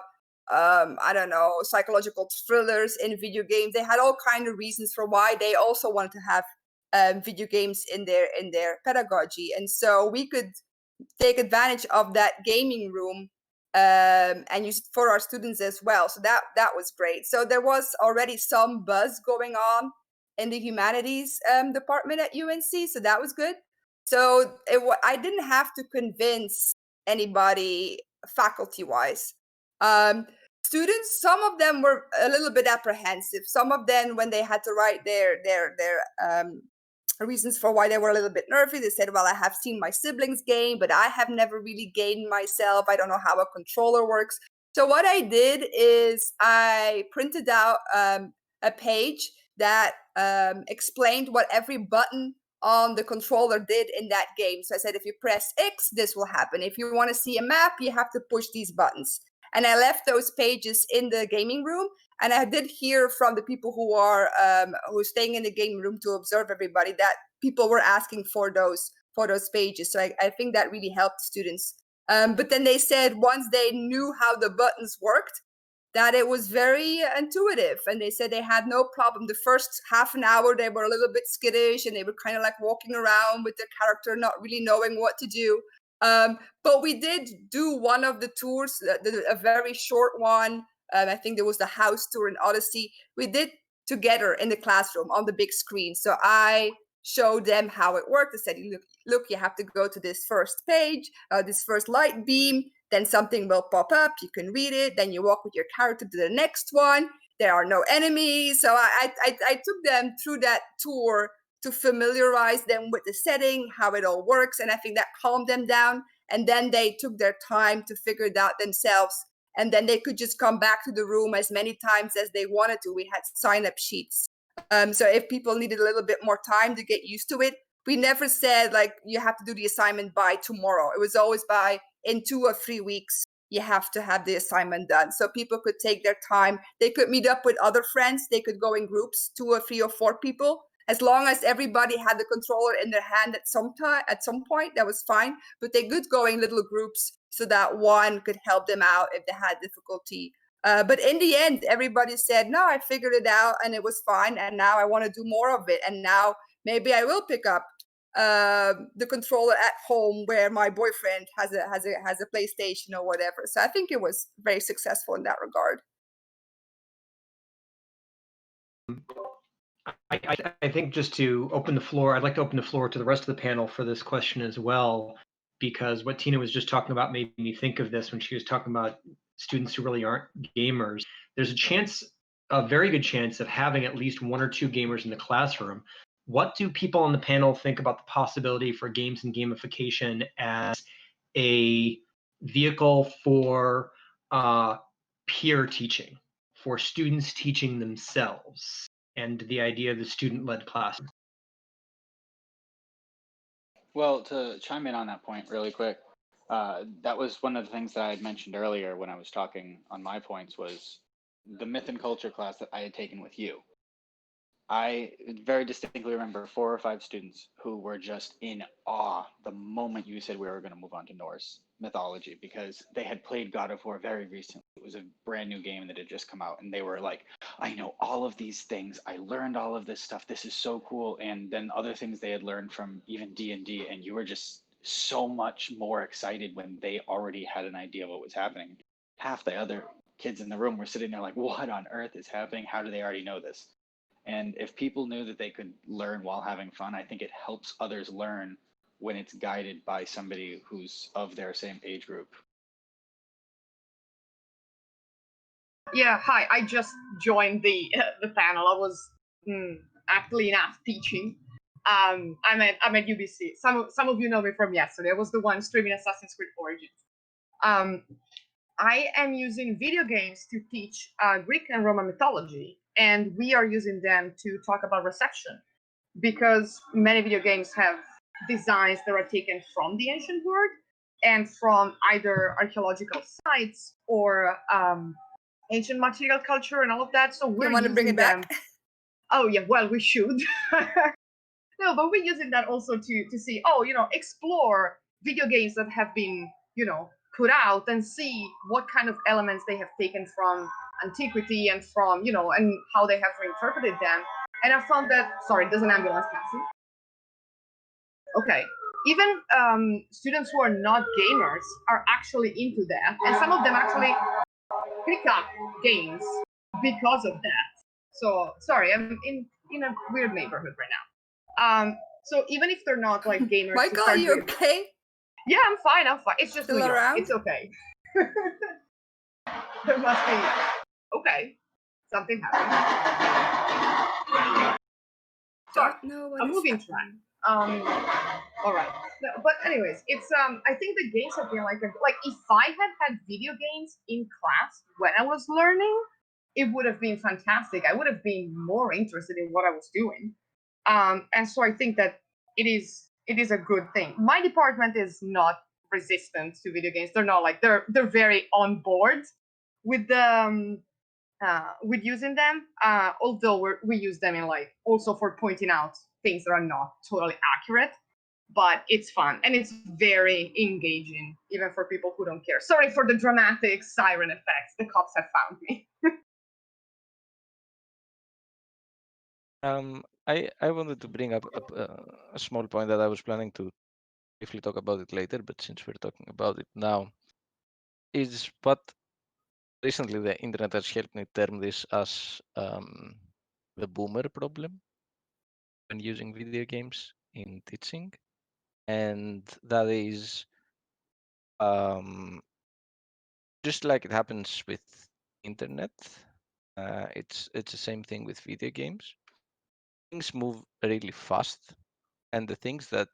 I don't know, psychological thrillers in video games. They had all kinds of reasons for why they also wanted to have video games in their pedagogy. And so we could take advantage of that gaming room and use it for our students as well. So that was great. So there was already some buzz going on in the humanities department at UNC, so that was good. So I didn't have to convince anybody faculty-wise. Students, some of them were a little bit apprehensive. Some of them, when they had to write their reasons for why they were a little bit nervous, they said, well, I have seen my siblings game, but I have never really gamed myself. I don't know how a controller works. So what I did is I printed out a page that explained what every button on the controller did in that game. So I said, if you press X, this will happen. If you want to see a map, you have to push these buttons. And I left those pages in the gaming room. And I did hear from the people who are staying in the gaming room to observe everybody that people were asking for those pages. So I think that really helped students. But then they said once they knew how the buttons worked, that it was very intuitive, and they said they had no problem. The first half an hour, they were a little bit skittish, and they were kind of like walking around with their character, not really knowing what to do. But we did do one of the tours, a very short one. I think there was the house tour in Odyssey. We did together in the classroom on the big screen. So I showed them how it worked. I said, look, you have to go to this first page, this first light beam. Then something will pop up, you can read it, then you walk with your character to the next one. There are no enemies. So I took them through that tour to familiarize them with the setting, how it all works. And I think that calmed them down. And then they took their time to figure it out themselves. And then they could just come back to the room as many times as they wanted to. We had sign-up sheets. So if people needed a little bit more time to get used to it, we never said, like, you have to do the assignment by tomorrow. It was always by in 2 or 3 weeks, you have to have the assignment done. So people could take their time. They could meet up with other friends. They could go in groups, 2 or 3 or 4 people. As long as everybody had the controller in their hand at some point, that was fine. But they could go in little groups so that one could help them out if they had difficulty. But in the end, everybody said, no, I figured it out and it was fine. And now I want to do more of it. And now maybe I will pick up the controller at home where my boyfriend has a PlayStation or whatever. So I think it was very successful in that regard. I think just to open the floor, I'd like to open the floor to the rest of the panel for this question as well, because what Tina was just talking about made me think of this when she was talking about students who really aren't gamers. There's a very good chance of having at least 1 or 2 gamers in the classroom. What do people on the panel think about the possibility for games and gamification as a vehicle for peer teaching, for students teaching themselves, and the idea of the student-led classroom? Well, to chime in on that point really quick, That was one of the things that I had mentioned earlier when I was talking on my points was the myth and culture class that I had taken with you. I very distinctly remember 4 or 5 students who were just in awe the moment you said we were going to move on to Norse mythology, because they had played God of War very recently. It was a brand new game that had just come out, and they were like, I know all of these things. I learned all of this stuff. This is so cool. And then other things they had learned from even D&D, and you were just so much more excited when they already had an idea of what was happening. Half the other kids in the room were sitting there like, what on earth is happening? How do they already know this? And if people knew that they could learn while having fun, I think it helps others learn when it's guided by somebody who's of their same age group. Yeah, hi. I just joined the panel. I was actually enough teaching. I'm at UBC. Some of you know me from yesterday. I was the one streaming Assassin's Creed Origins. I am using video games to teach Greek and Roman mythology, and we are using them to talk about reception, because many video games have designs that are taken from the ancient world and from either archaeological sites or ancient material culture and all of that. So we're You want to bring it using them. back? Oh yeah, well, we should. No, but we're using that also to see, explore video games that have been, put out, and see what kind of elements they have taken from antiquity and from, and how they have reinterpreted them. And I found that, sorry, there's an ambulance passing. Okay. Even students who are not gamers are actually into that, and some of them actually pick up games because of that. So sorry, I'm in a weird neighborhood right now. So even if they're not like gamers, Michael, are you okay? Yeah, I'm fine. It's just Still New York. around? It's okay. There must be okay. Something happened. Sorry, a moving track. All right. No, but anyways, it's I think the games have been like if I had video games in class when I was learning, it would have been fantastic. I would have been more interested in what I was doing. And so I think that it is a good thing. My department is not resistant to video games. They're not like they're very on board with the with using them. Although we use them in like also for pointing out things that are not totally accurate. But it's fun and it's very engaging, even for people who don't care. Sorry for the dramatic siren effects. The cops have found me. I wanted to bring up a small point that I was planning to briefly talk about it later, but since we're talking about it now, is what recently the internet has helped me term this as the boomer problem when using video games in teaching, and that is just like it happens with internet. It's the same thing with video games. Things move really fast, and the things that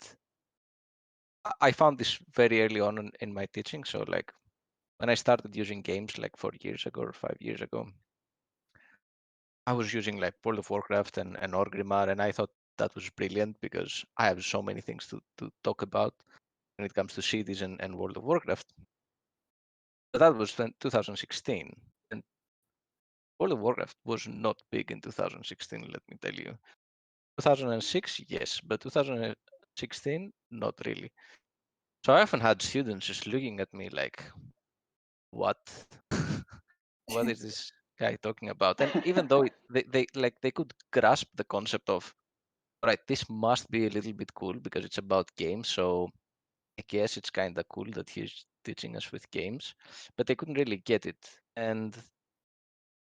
I found this very early on in my teaching. So like when I started using games like 4 years ago or 5 years ago, I was using like World of Warcraft and Orgrimmar, and I thought that was brilliant because I have so many things to talk about when it comes to cities and World of Warcraft. But that was 2016, and World of Warcraft was not big in 2016, let me tell you. 2006, yes, but 2016, not really. So I often had students just looking at me like, what? What is this guy talking about? And even though they could grasp the concept of, all right, this must be a little bit cool because it's about games, so I guess it's kind of cool that he's teaching us with games, but they couldn't really get it. And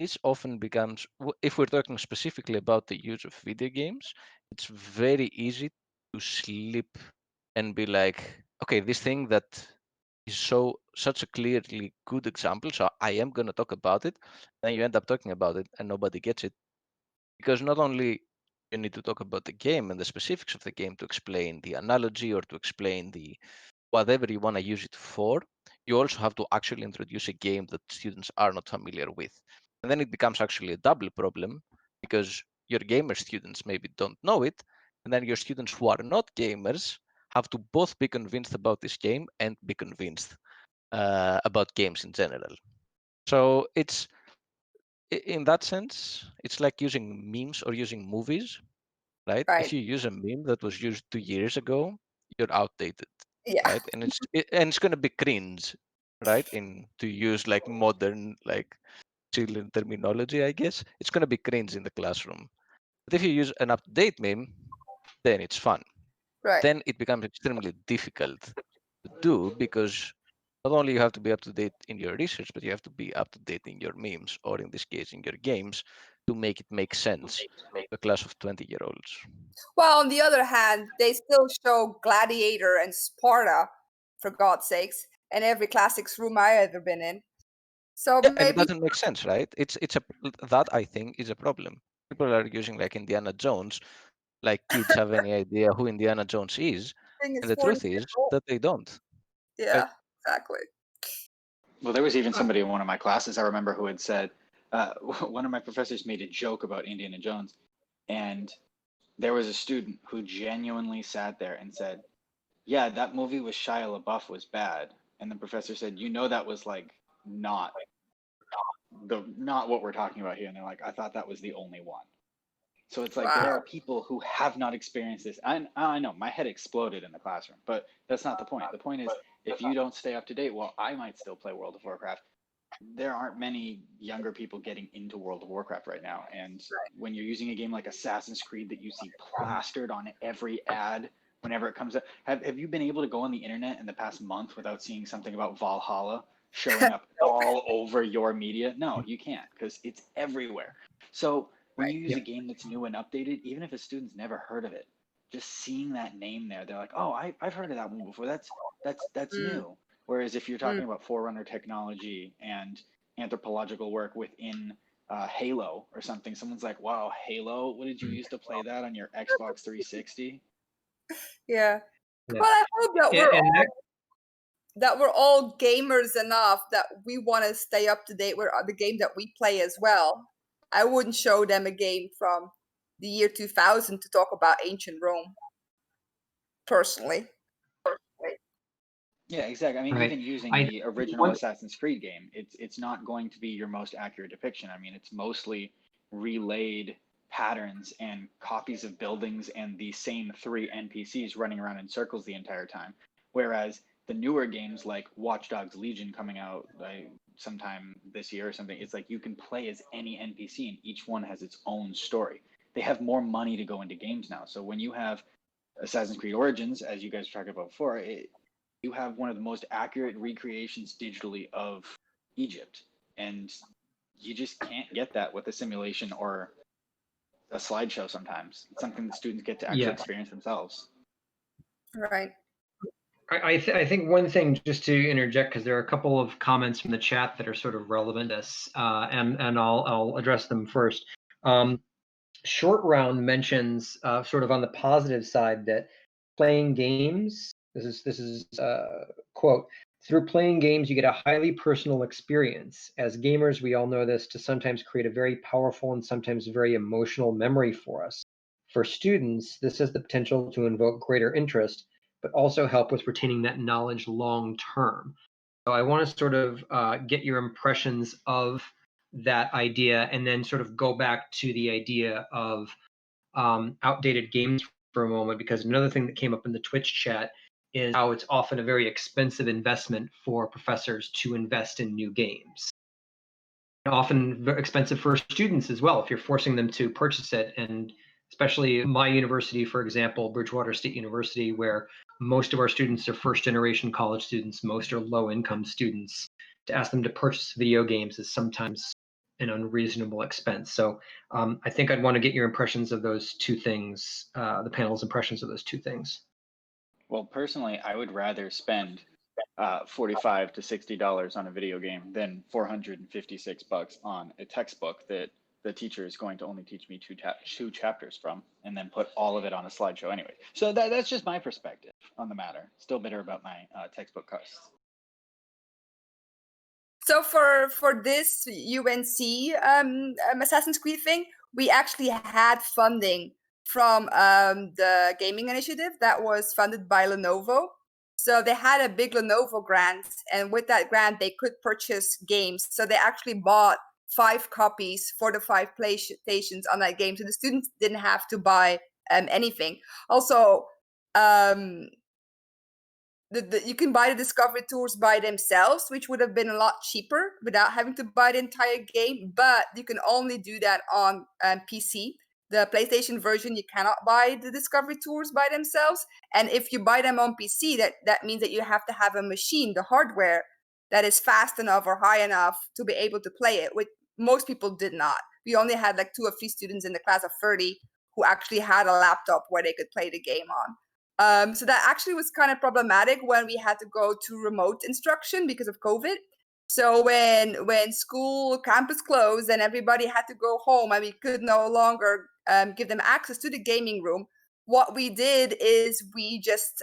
this often becomes, if we're talking specifically about the use of video games, it's very easy to slip and be like, okay, this thing that is such a clearly good example, so I am going to talk about it, and you end up talking about it and nobody gets it, because not only you need to talk about the game and the specifics of the game to explain the analogy or to explain the whatever you want to use it for, you also have to actually introduce a game that students are not familiar with. And then it becomes actually a double problem because your gamer students maybe don't know it, and then your students who are not gamers have to both be convinced about this game and be convinced about games in general. So it's, in that sense, it's like using memes or using movies, right? Right. If you use a meme that was used 2 years ago, you're outdated, Yeah. right? And it's going to be cringe, right? To use like modern, like children terminology, I guess, it's going to be cringe in the classroom. But if you use an up-to-date meme, then it's fun. Right. Then it becomes extremely difficult to do, because not only you have to be up to date in your research, but you have to be up to date in your memes, or in this case, in your games, to make it make sense to a class of 20-year-olds. Well, on the other hand, they still show Gladiator and Sparta, for God's sakes, in every classics room I've ever been in. So Yeah, and it maybe doesn't make sense, right? That I think is a problem. People are using like Indiana Jones, like kids have any idea who Indiana Jones is, thing and is the 40 truth is years old. that they don't. Yeah, exactly. Well, there was even somebody in one of my classes, I remember, who had said, one of my professors made a joke about Indiana Jones, and there was a student who genuinely sat there and said, yeah, that movie with Shia LaBeouf was bad. And the professor said, you know, that was like not what we're talking about here. And they're like, I thought that was the only one. So it's like, there Wow. are people who have not experienced this. I know my head exploded in the classroom, but that's not the point. The point is, if you don't stay up to date, well, I might still play World of Warcraft. There aren't many younger people getting into World of Warcraft right now. And when you're using a game like Assassin's Creed that you see plastered on every ad whenever it comes up, have you been able to go on the internet in the past month without seeing something about Valhalla showing up all over your media? No, you can't, because it's everywhere. So when you use a game that's new and updated, even if a student's never heard of it, just seeing that name there, they're like, oh, I've heard of that one before. That's new. Whereas if you're talking about Forerunner technology and anthropological work within Halo or something, someone's like, wow, Halo, what did you used to play that on your Xbox 360? Yeah. Well, I hope that we're all gamers enough that we want to stay up to date with the game that we play as well. I wouldn't show them a game from the year 2000 to talk about ancient Rome, personally. Yeah, exactly. I mean, even using the original Assassin's Creed game, it's not going to be your most accurate depiction. I mean, it's mostly relayed patterns and copies of buildings and the same 3 NPCs running around in circles the entire time. Whereas the newer games like Watch Dogs Legion coming out sometime this year or something, it's like you can play as any NPC and each one has its own story. They have more money to go into games now. So when you have Assassin's Creed Origins, as you guys were talking about before, you have one of the most accurate recreations digitally of Egypt. And you just can't get that with a simulation or a slideshow sometimes. It's something that students get to actually experience themselves. Right. I think one thing, just to interject, because there are a couple of comments from the chat that are sort of relevant to this, and I'll address them first. Short Round mentions sort of on the positive side that playing games, this is quote, through playing games you get a highly personal experience. As gamers, we all know this to sometimes create a very powerful and sometimes very emotional memory for us. For students, this has the potential to invoke greater interest, but also help with retaining that knowledge long term. So I want to sort of get your impressions of that idea, and then sort of go back to the idea of outdated games for a moment, because another thing that came up in the Twitch chat is how it's often a very expensive investment for professors to invest in new games. And often very expensive for students as well, if you're forcing them to purchase it. And especially my university, for example, Bridgewater State University, where most of our students are first-generation college students, most are low-income students, to ask them to purchase video games is sometimes an unreasonable expense. So I think I'd want to get your impressions of those two things, the panel's impressions of those two things. Well, personally, I would rather spend $45 to $60 on a video game than $456 on a textbook that the teacher is going to only teach me two chapters from, and then put all of it on a slideshow anyway. So that's just my perspective on the matter. Still bitter about my textbook costs. So for this UNC Assassin's Creed thing, we actually had funding from the gaming initiative that was funded by Lenovo. So they had a big Lenovo grant, and with that grant, they could purchase games. So they actually bought 5 copies for the 5 PlayStations on that game. So the students didn't have to buy anything. Also, you can buy the discovery tours by themselves, which would have been a lot cheaper without having to buy the entire game. But you can only do that on PC. The PlayStation version, you cannot buy the discovery tours by themselves. And if you buy them on PC, that means that you have to have a machine, the hardware, that is fast enough or high enough to be able to play it, which most people did not. We only had like 2 or 3 students in the class of 30 who actually had a laptop where they could play the game on. So that actually was kind of problematic when we had to go to remote instruction because of COVID. So when school campus closed and everybody had to go home and we could no longer give them access to the gaming room, what we did is we just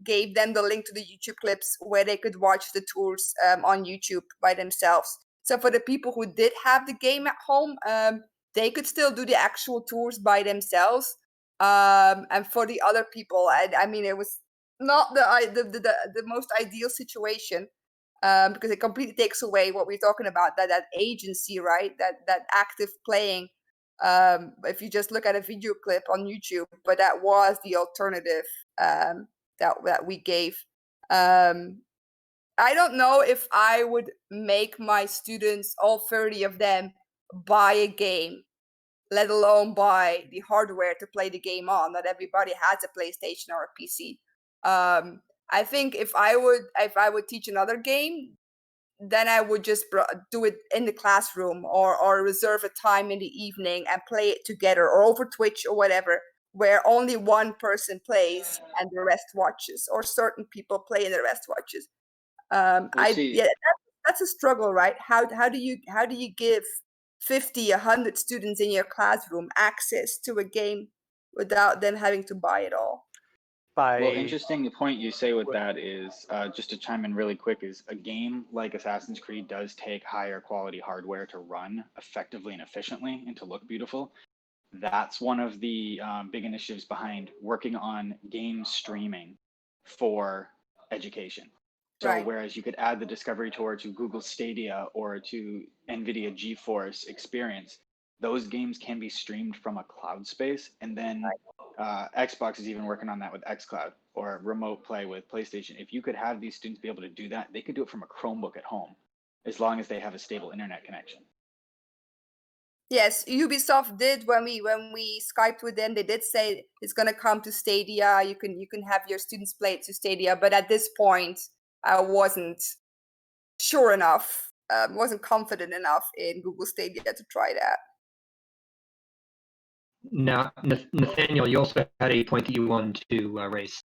gave them the link to the YouTube clips where they could watch the tours on YouTube by themselves. So for the people who did have the game at home, they could still do the actual tours by themselves. And for the other people, I mean, it was not the most ideal situation, because it completely takes away what we're talking about, that agency, right? That active playing. If you just look at a video clip on YouTube, but that was the alternative that we gave. I don't know if I would make my students, all 30 of them, buy a game, let alone buy the hardware to play the game on. Not everybody has a PlayStation or a PC. I think if I would teach another game, then I would just do it in the classroom or reserve a time in the evening and play it together, or over Twitch or whatever, where only one person plays and the rest watches, or certain people play and the rest watches. That's a struggle, right? How do you give 50, 100 students in your classroom access to a game without them having to buy it all? Well, interesting. The point you say with that is, just to chime in really quick, is a game like Assassin's Creed does take higher quality hardware to run effectively and efficiently and to look beautiful. That's one of the big initiatives behind working on game streaming for education. So Right. whereas you could add the Discovery Tour to Google Stadia or to NVIDIA GeForce Experience, those games can be streamed from a cloud space. And then Xbox is even working on that with xCloud, or remote play with PlayStation. If you could have these students be able to do that, they could do it from a Chromebook at home, as long as they have a stable internet connection. Yes, Ubisoft did when we Skyped with them. They did say it's going to come to Stadia. You can have your students play it to Stadia, but at this point, I wasn't sure enough, wasn't confident enough in Google Stadia to try that. Now, Nathaniel, you also had a point that you wanted to raise.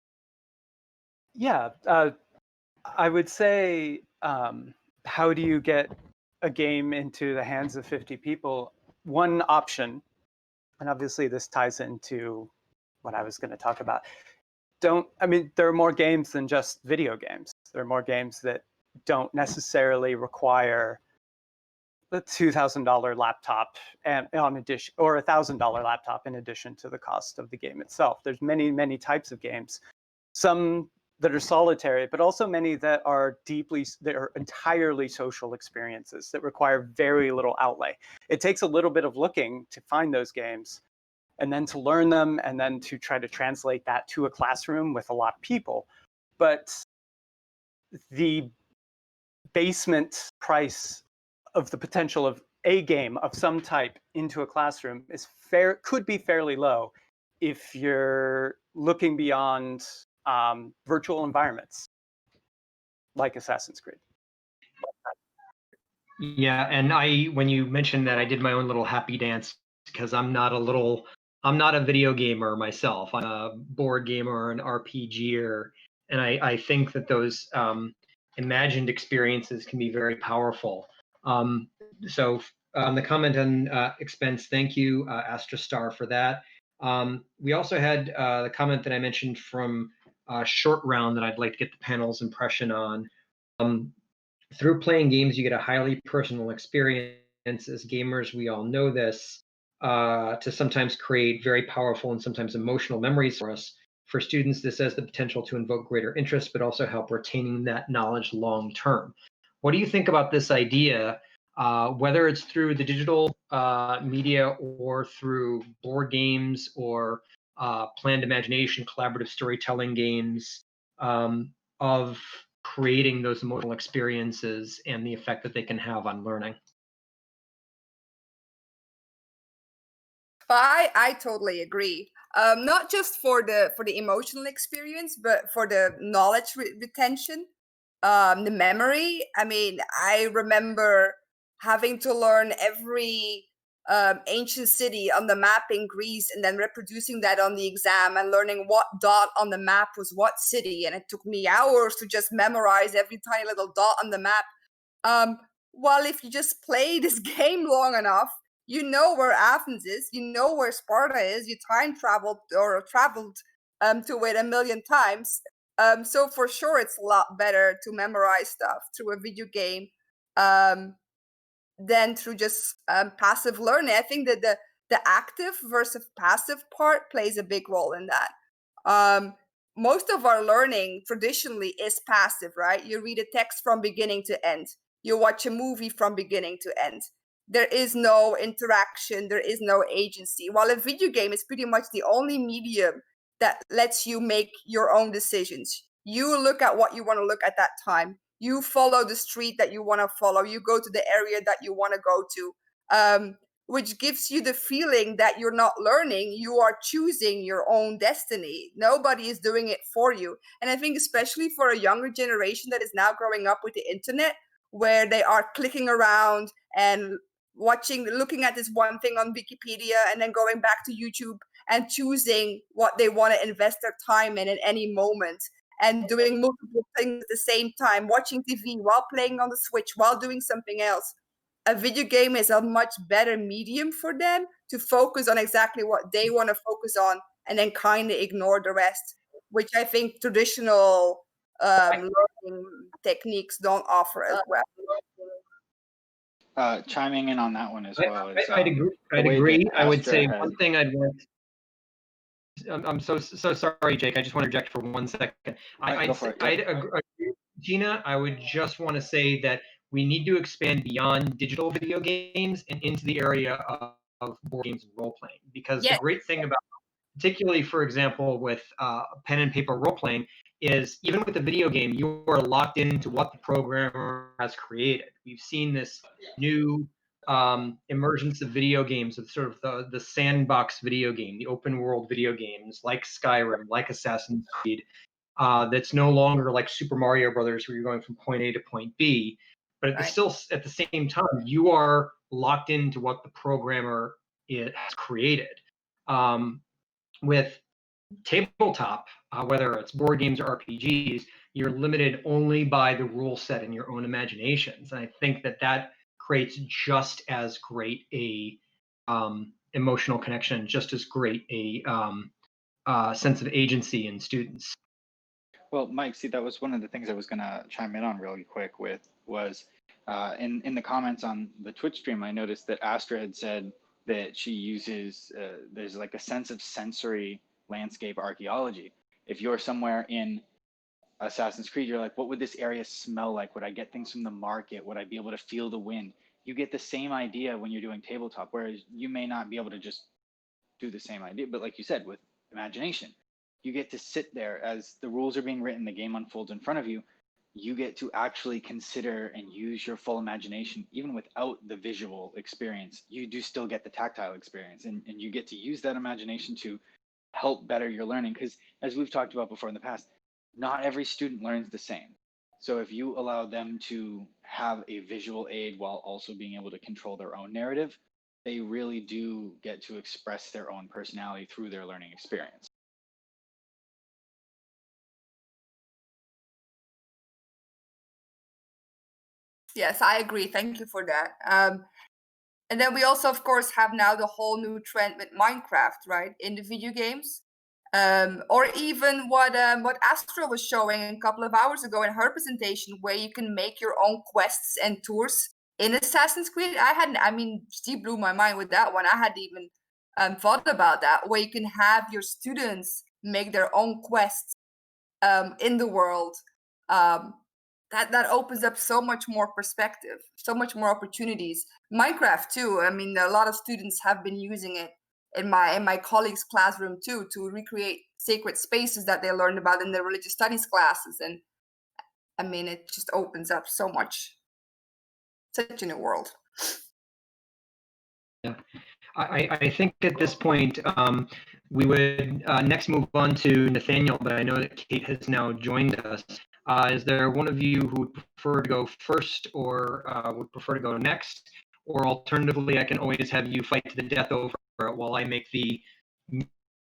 Yeah, I would say, how do you get a game into the hands of 50 people? One option, and obviously this ties into what I was going to talk about. There are more games than just video games. There are more games that don't necessarily require the $2,000 laptop and on addition, or $1,000 laptop in addition to the cost of the game itself. There's many, many types of games. Some that are solitary, but also many that are entirely social experiences that require very little outlay. It takes a little bit of looking to find those games, and then to learn them, and then to try to translate that to a classroom with a lot of people. But the basement price of the potential of a game of some type into a classroom could be fairly low if you're looking beyond virtual environments like Assassin's Creed. Yeah, and when you mentioned that, I did my own little happy dance, because I'm not a video gamer myself. I'm a board gamer, an RPGer, and I think that those imagined experiences can be very powerful. So the comment on expense, thank you, Astrastar, for that. We also had the comment that I mentioned from Short Round that I'd like to get the panel's impression on. Through playing games, you get a highly personal experience. As gamers, we all know this. to sometimes create very powerful and sometimes emotional memories for us. For students, this has the potential to invoke greater interest, but also help retaining that knowledge long term. What do you think about this idea, whether it's through the digital media or through board games or planned imagination, collaborative storytelling games, of creating those emotional experiences and the effect that they can have on learning? I totally agree. Not just for the emotional experience, but for the knowledge retention, the memory. I mean, I remember having to learn every ancient city on the map in Greece, and then reproducing that on the exam, and learning what dot on the map was what city. And it took me hours to just memorize every tiny little dot on the map. While if you just play this game long enough, you know where Athens is, you know where Sparta is, you time traveled or traveled to it a million times. So for sure, it's a lot better to memorize stuff through a video game than through just passive learning. I think that the active versus passive part plays a big role in that. Most of our learning traditionally is passive, right? You read a text from beginning to end. You watch a movie from beginning to end. There is no interaction, there is no agency. While a video game is pretty much the only medium that lets you make your own decisions. You look at what you want to look at that time. You follow the street that you want to follow. You go to the area that you want to go to, which gives you the feeling that you're not learning. You are choosing your own destiny. Nobody is doing it for you. And I think especially for a younger generation that is now growing up with the internet, where they are clicking around and looking at this one thing on Wikipedia and then going back to YouTube and choosing what they want to invest their time in at any moment, and doing multiple things at the same time, watching TV while playing on the Switch, while doing something else. A video game is a much better medium for them to focus on exactly what they want to focus on, and then kind of ignore the rest, which I think traditional learning techniques don't offer as well. Chiming in on that one as well. I'd agree. I would say one thing I'd want. I'm so sorry, Jake. I just want to interject for 1 second. I'd agree, Gina. I would just want to say that we need to expand beyond digital video games and into the area of board games and role playing, because the great thing about, particularly for example with pen and paper role playing, is even with the video game, you are locked into what the programmer has created. We've seen this new emergence of video games, of sort of the sandbox video game, the open world video games like Skyrim, like Assassin's Creed, that's no longer like Super Mario Brothers, where you're going from point A to point B, but still at the same time, you are locked into what the programmer has created. With tabletop, whether it's board games or RPGs, you're limited only by the rule set and your own imaginations. And I think that creates just as great a emotional connection, just as great a sense of agency in students. Well, Mike, see, that was one of the things I was going to chime in on really quick with was in the comments on the Twitch stream, I noticed that Astra had said that she uses, there's like a sense of sensory landscape archaeology. If you're somewhere in Assassin's Creed, you're like, what would this area smell like? Would I get things from the market? Would I be able to feel the wind? You get the same idea when you're doing tabletop, whereas you may not be able to just do the same idea. But like you said, with imagination, you get to sit there as the rules are being written, the game unfolds in front of you. You get to actually consider and use your full imagination, even without the visual experience. You do still get the tactile experience, and you get to use that imagination to help better your learning. Because as we've talked about before in the past, not every student learns the same. So if you allow them to have a visual aid while also being able to control their own narrative, they really do get to express their own personality through their learning experience. Yes, I agree. Thank you for that. And then we also, of course, have now the whole new trend with Minecraft, right, in the video games. Or even what Astra was showing a couple of hours ago in her presentation, where you can make your own quests and tours in Assassin's Creed. I mean, Steve blew my mind with that one. I hadn't even thought about that, where you can have your students make their own quests in the world. That opens up so much more perspective, so much more opportunities. Minecraft too. I mean, a lot of students have been using it in my colleagues' classroom too, to recreate sacred spaces that they learned about in their religious studies classes. And I mean, it just opens up so much, such a new world. Yeah, I think at this point we would next move on to Nathaniel, but I know that Kate has now joined us. Is there one of you who would prefer to go first, or would prefer to go next? Or alternatively, I can always have you fight to the death over it while I make the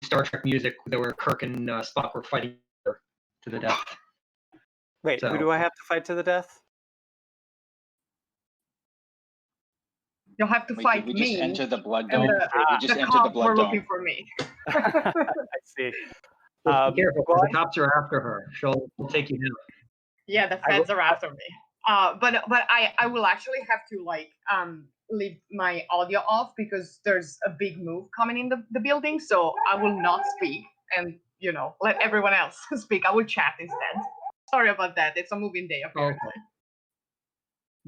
Star Trek music where Kirk and Spock were fighting to the death. Wait, So, who do I have to fight to the death? You'll have to fight we me. just enter the blood and dome. We just the enter the cops blood were looking dome. for me. I see. be careful, because the cops are after her. She'll take you down. Yeah, the feds are after me. But I will actually have to like leave my audio off because there's a big move coming in the building, so I will not speak and let everyone else speak. I will chat instead. Sorry about that. It's a moving day apparently. Okay.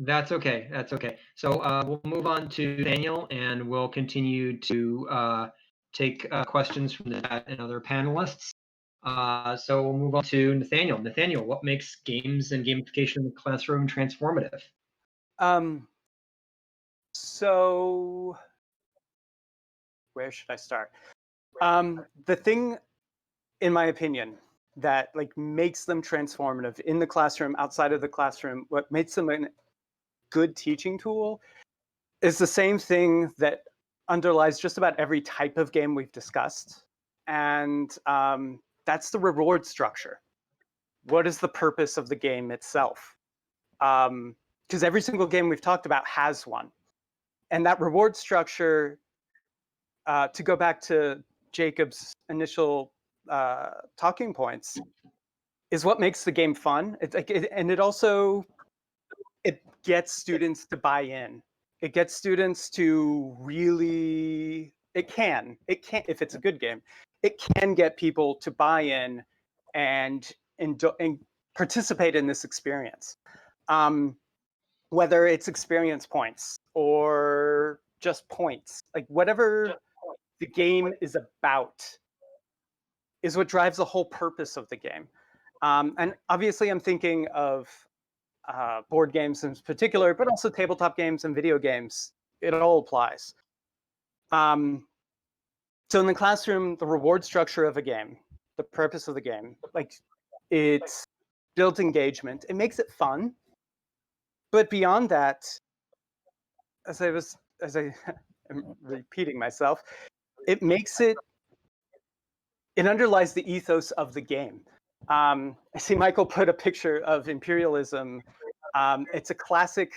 That's okay. That's okay. So we'll move on to Nathaniel, and we'll continue to take questions from the chat and other panelists. So we'll move on to Nathaniel. Nathaniel, what makes games and gamification in the classroom transformative? So where should I start? The thing, in my opinion, that like makes them transformative in the classroom, outside of the classroom, what makes them a good teaching tool is the same thing that underlies just about every type of game we've discussed. And that's the reward structure. What is the purpose of the game itself? Because every single game we've talked about has one. And that reward structure, to go back to Jacob's initial talking points, is what makes the game fun. And it also, it gets students to buy in. It gets students to really, it can, if it's a good game, it can get people to buy in and participate in this experience. Whether it's experience points or just points, like whatever the game is about is what drives the whole purpose of the game. And obviously I'm thinking of board games in particular, but also tabletop games and video games. It all applies. So in the classroom, the reward structure of a game, the purpose of the game, like it's built engagement. It makes it fun. But beyond that, as I am repeating myself, it makes it underlies the ethos of the game. I see Michael put a picture of imperialism. It's a classic.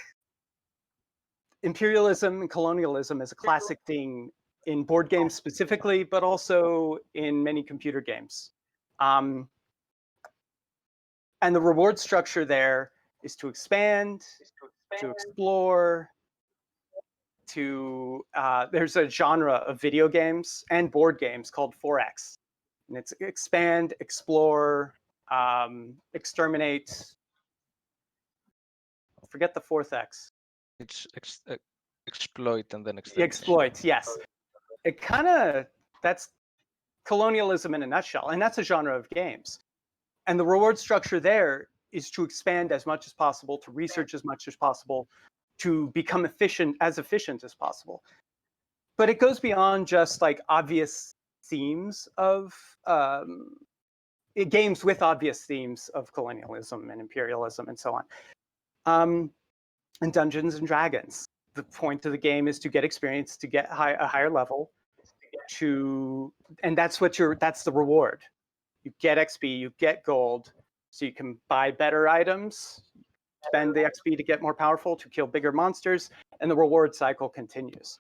Imperialism and colonialism is a classic thing in board games specifically, but also in many computer games. And the reward structure there is to expand, to explore, there's a genre of video games and board games called 4X. And it's expand, explore, exterminate. Forget the fourth X. It's exploit and then exterminate. Exploit, yes. It that's colonialism in a nutshell, and that's a genre of games. And the reward structure there is to expand as much as possible, to research as much as possible, to become efficient as possible. But it goes beyond just like obvious themes of games with obvious themes of colonialism and imperialism and so on. And Dungeons and Dragons. The point of the game is to get experience, to get a higher level, and that's the reward. You get XP, you get gold, so you can buy better items, spend the XP to get more powerful, to kill bigger monsters, and the reward cycle continues.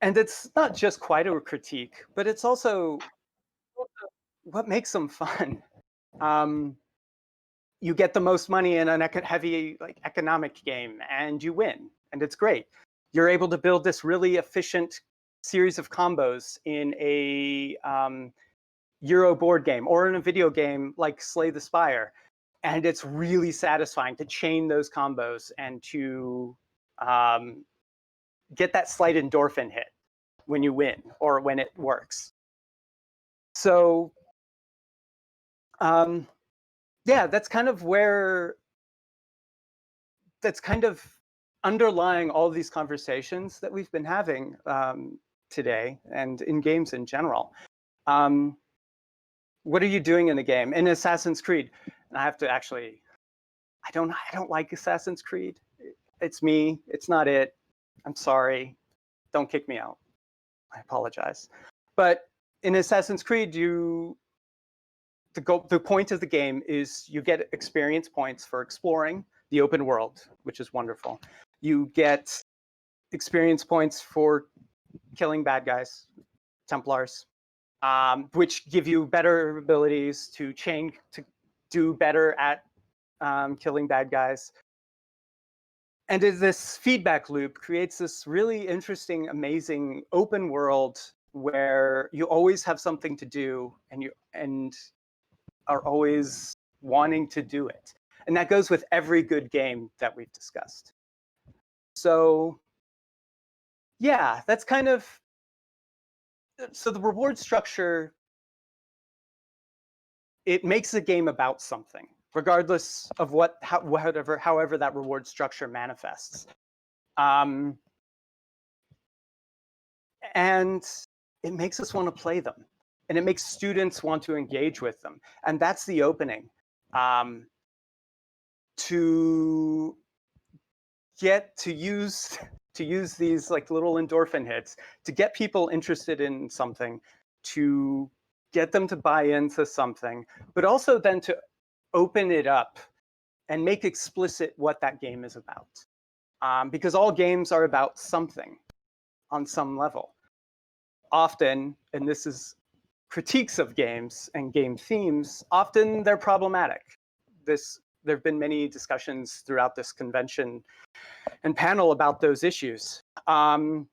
And it's not just quite a critique, but it's also what makes them fun. you get the most money in an heavy like economic game and you win, and it's great. You're able to build this really efficient series of combos in a Euro board game or in a video game like Slay the Spire. And it's really satisfying to chain those combos and to get that slight endorphin hit when you win or when it works. So yeah, that's kind of underlying all these conversations that we've been having today and in games in general. What are you doing in the game? In Assassin's Creed, and I have to actually, I don't like Assassin's Creed. It's me, it's not it. I'm sorry, don't kick me out. I apologize. But in Assassin's Creed, the point of the game is you get experience points for exploring the open world, which is wonderful. You get experience points for killing bad guys, Templars, which give you better abilities to do better at killing bad guys. And this feedback loop creates this really interesting, amazing open world where you always have something to do and are always wanting to do it. And that goes with every good game that we've discussed. So yeah, that's kind of, so the reward structure, it makes the game about something, regardless of however that reward structure manifests. And it makes us want to play them. And it makes students want to engage with them. And that's the opening. To get to use these like little endorphin hits to get people interested in something, to get them to buy into something, but also then to open it up and make explicit what that game is about. Because all games are about something on some level. Often, and this is critiques of games and game themes, often they're problematic. There have been many discussions throughout this convention and panel about those issues. But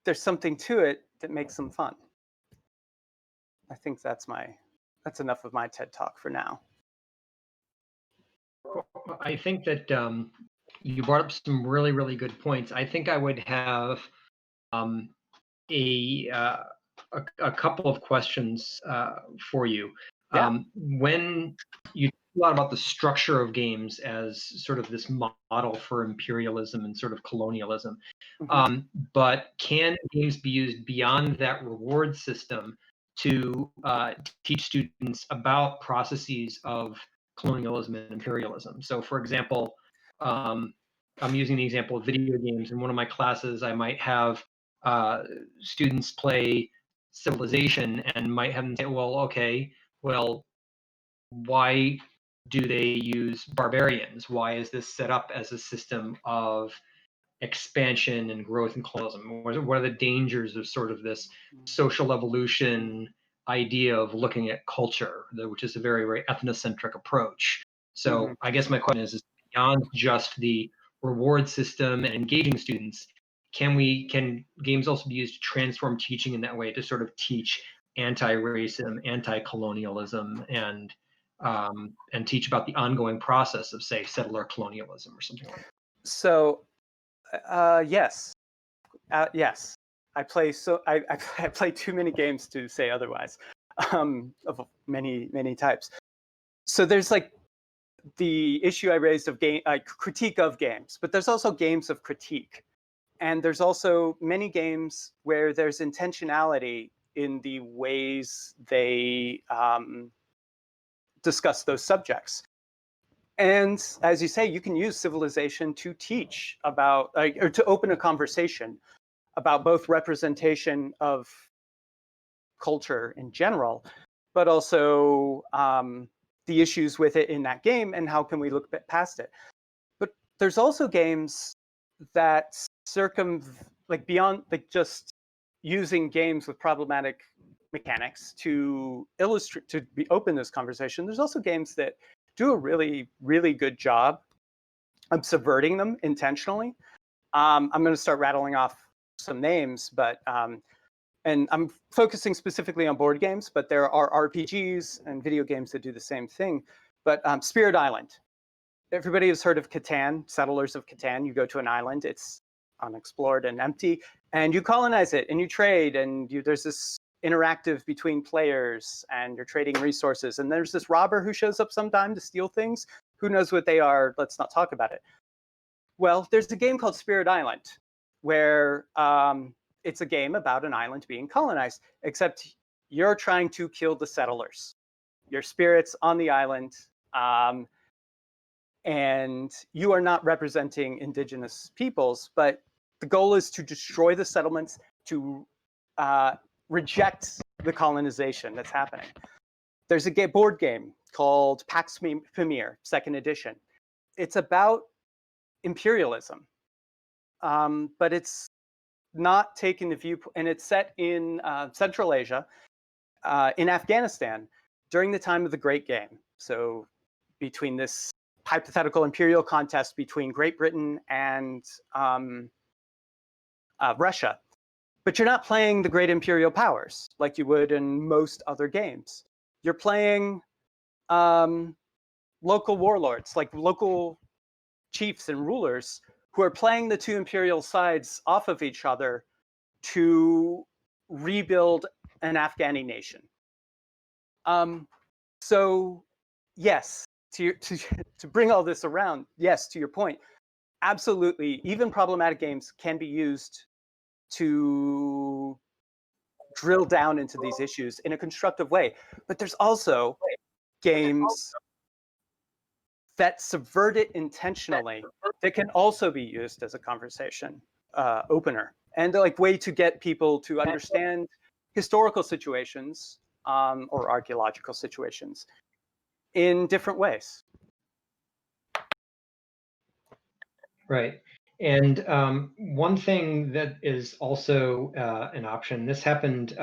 there's something to it that makes them fun. I think that's enough of my TED Talk for now. I think that you brought up some really, really good points. I think I would have a couple of questions for you. Yeah. When you talk a lot about the structure of games as sort of this model for imperialism and sort of colonialism, but can games be used beyond that reward system to teach students about processes of colonialism and imperialism? So, for example, I'm using the example of video games. In one of my classes, I might have students play Civilization and might have them say, well, okay, well, why do they use barbarians? Why is this set up as a system of expansion and growth and colonialism? What are the dangers of sort of this social evolution idea of looking at culture, which is a very, very ethnocentric approach? So I guess my question is beyond just the reward system and engaging students, can games also be used to transform teaching in that way, to sort of teach anti-racism, anti-colonialism, and teach about the ongoing process of, say, settler colonialism or something like that? So, yes, yes. I play too many games to say otherwise, of many types. So there's like the issue I raised of critique of games, but there's also games of critique. And there's also many games where there's intentionality in the ways they discuss those subjects. And as you say, you can use Civilization to teach about, or to open a conversation about both representation of culture in general, but also the issues with it in that game and how can we look past it. But there's also games that beyond like just using games with problematic mechanics to illustrate, to open this conversation, there's also games that do a really, really good job of subverting them intentionally. I'm going to start rattling off some names, but and I'm focusing specifically on board games, but there are RPGs and video games that do the same thing. But Spirit Island. Everybody has heard of Catan, Settlers of Catan. You go to an island, it's unexplored and empty, and you colonize it and you trade, and there's this interactive between players, and you're trading resources, and there's this robber who shows up sometime to steal things. Who knows what they are? Let's not talk about it. Well, there's a game called Spirit Island, where it's a game about an island being colonized, except you're trying to kill the settlers. Your spirits on the island, and you are not representing indigenous peoples, but the goal is to destroy the settlements, to reject the colonization that's happening. There's a board game called Pax Pamir, 2nd edition. It's about imperialism, but it's not taking the view, and it's set in Central Asia, in Afghanistan, during the time of the Great Game. So between this hypothetical imperial contest between Great Britain and Russia. But you're not playing the great imperial powers like you would in most other games. You're playing local warlords, like local chiefs and rulers who are playing the two imperial sides off of each other to rebuild an Afghani nation. So yes, to bring all this around, yes, to your point, absolutely, even problematic games can be used to drill down into these issues in a constructive way. But there's also games that subvert it intentionally that can also be used as a conversation opener, and like way to get people to understand historical situations or archaeological situations in different ways. Right. And one thing that is also an option, this happened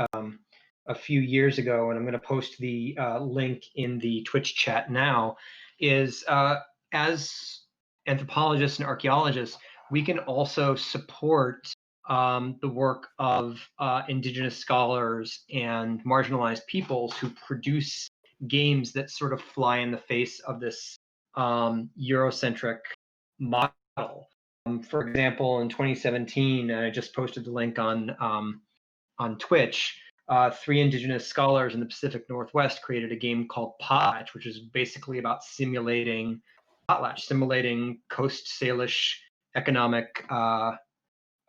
a few years ago, and I'm going to post the link in the Twitch chat now, is as anthropologists and archaeologists, we can also support the work of indigenous scholars and marginalized peoples who produce games that sort of fly in the face of this Eurocentric model. For example, in 2017, I just posted the link on Twitch. 3 indigenous scholars in the Pacific Northwest created a game called Potlatch, which is basically about simulating potlatch, simulating Coast Salish economic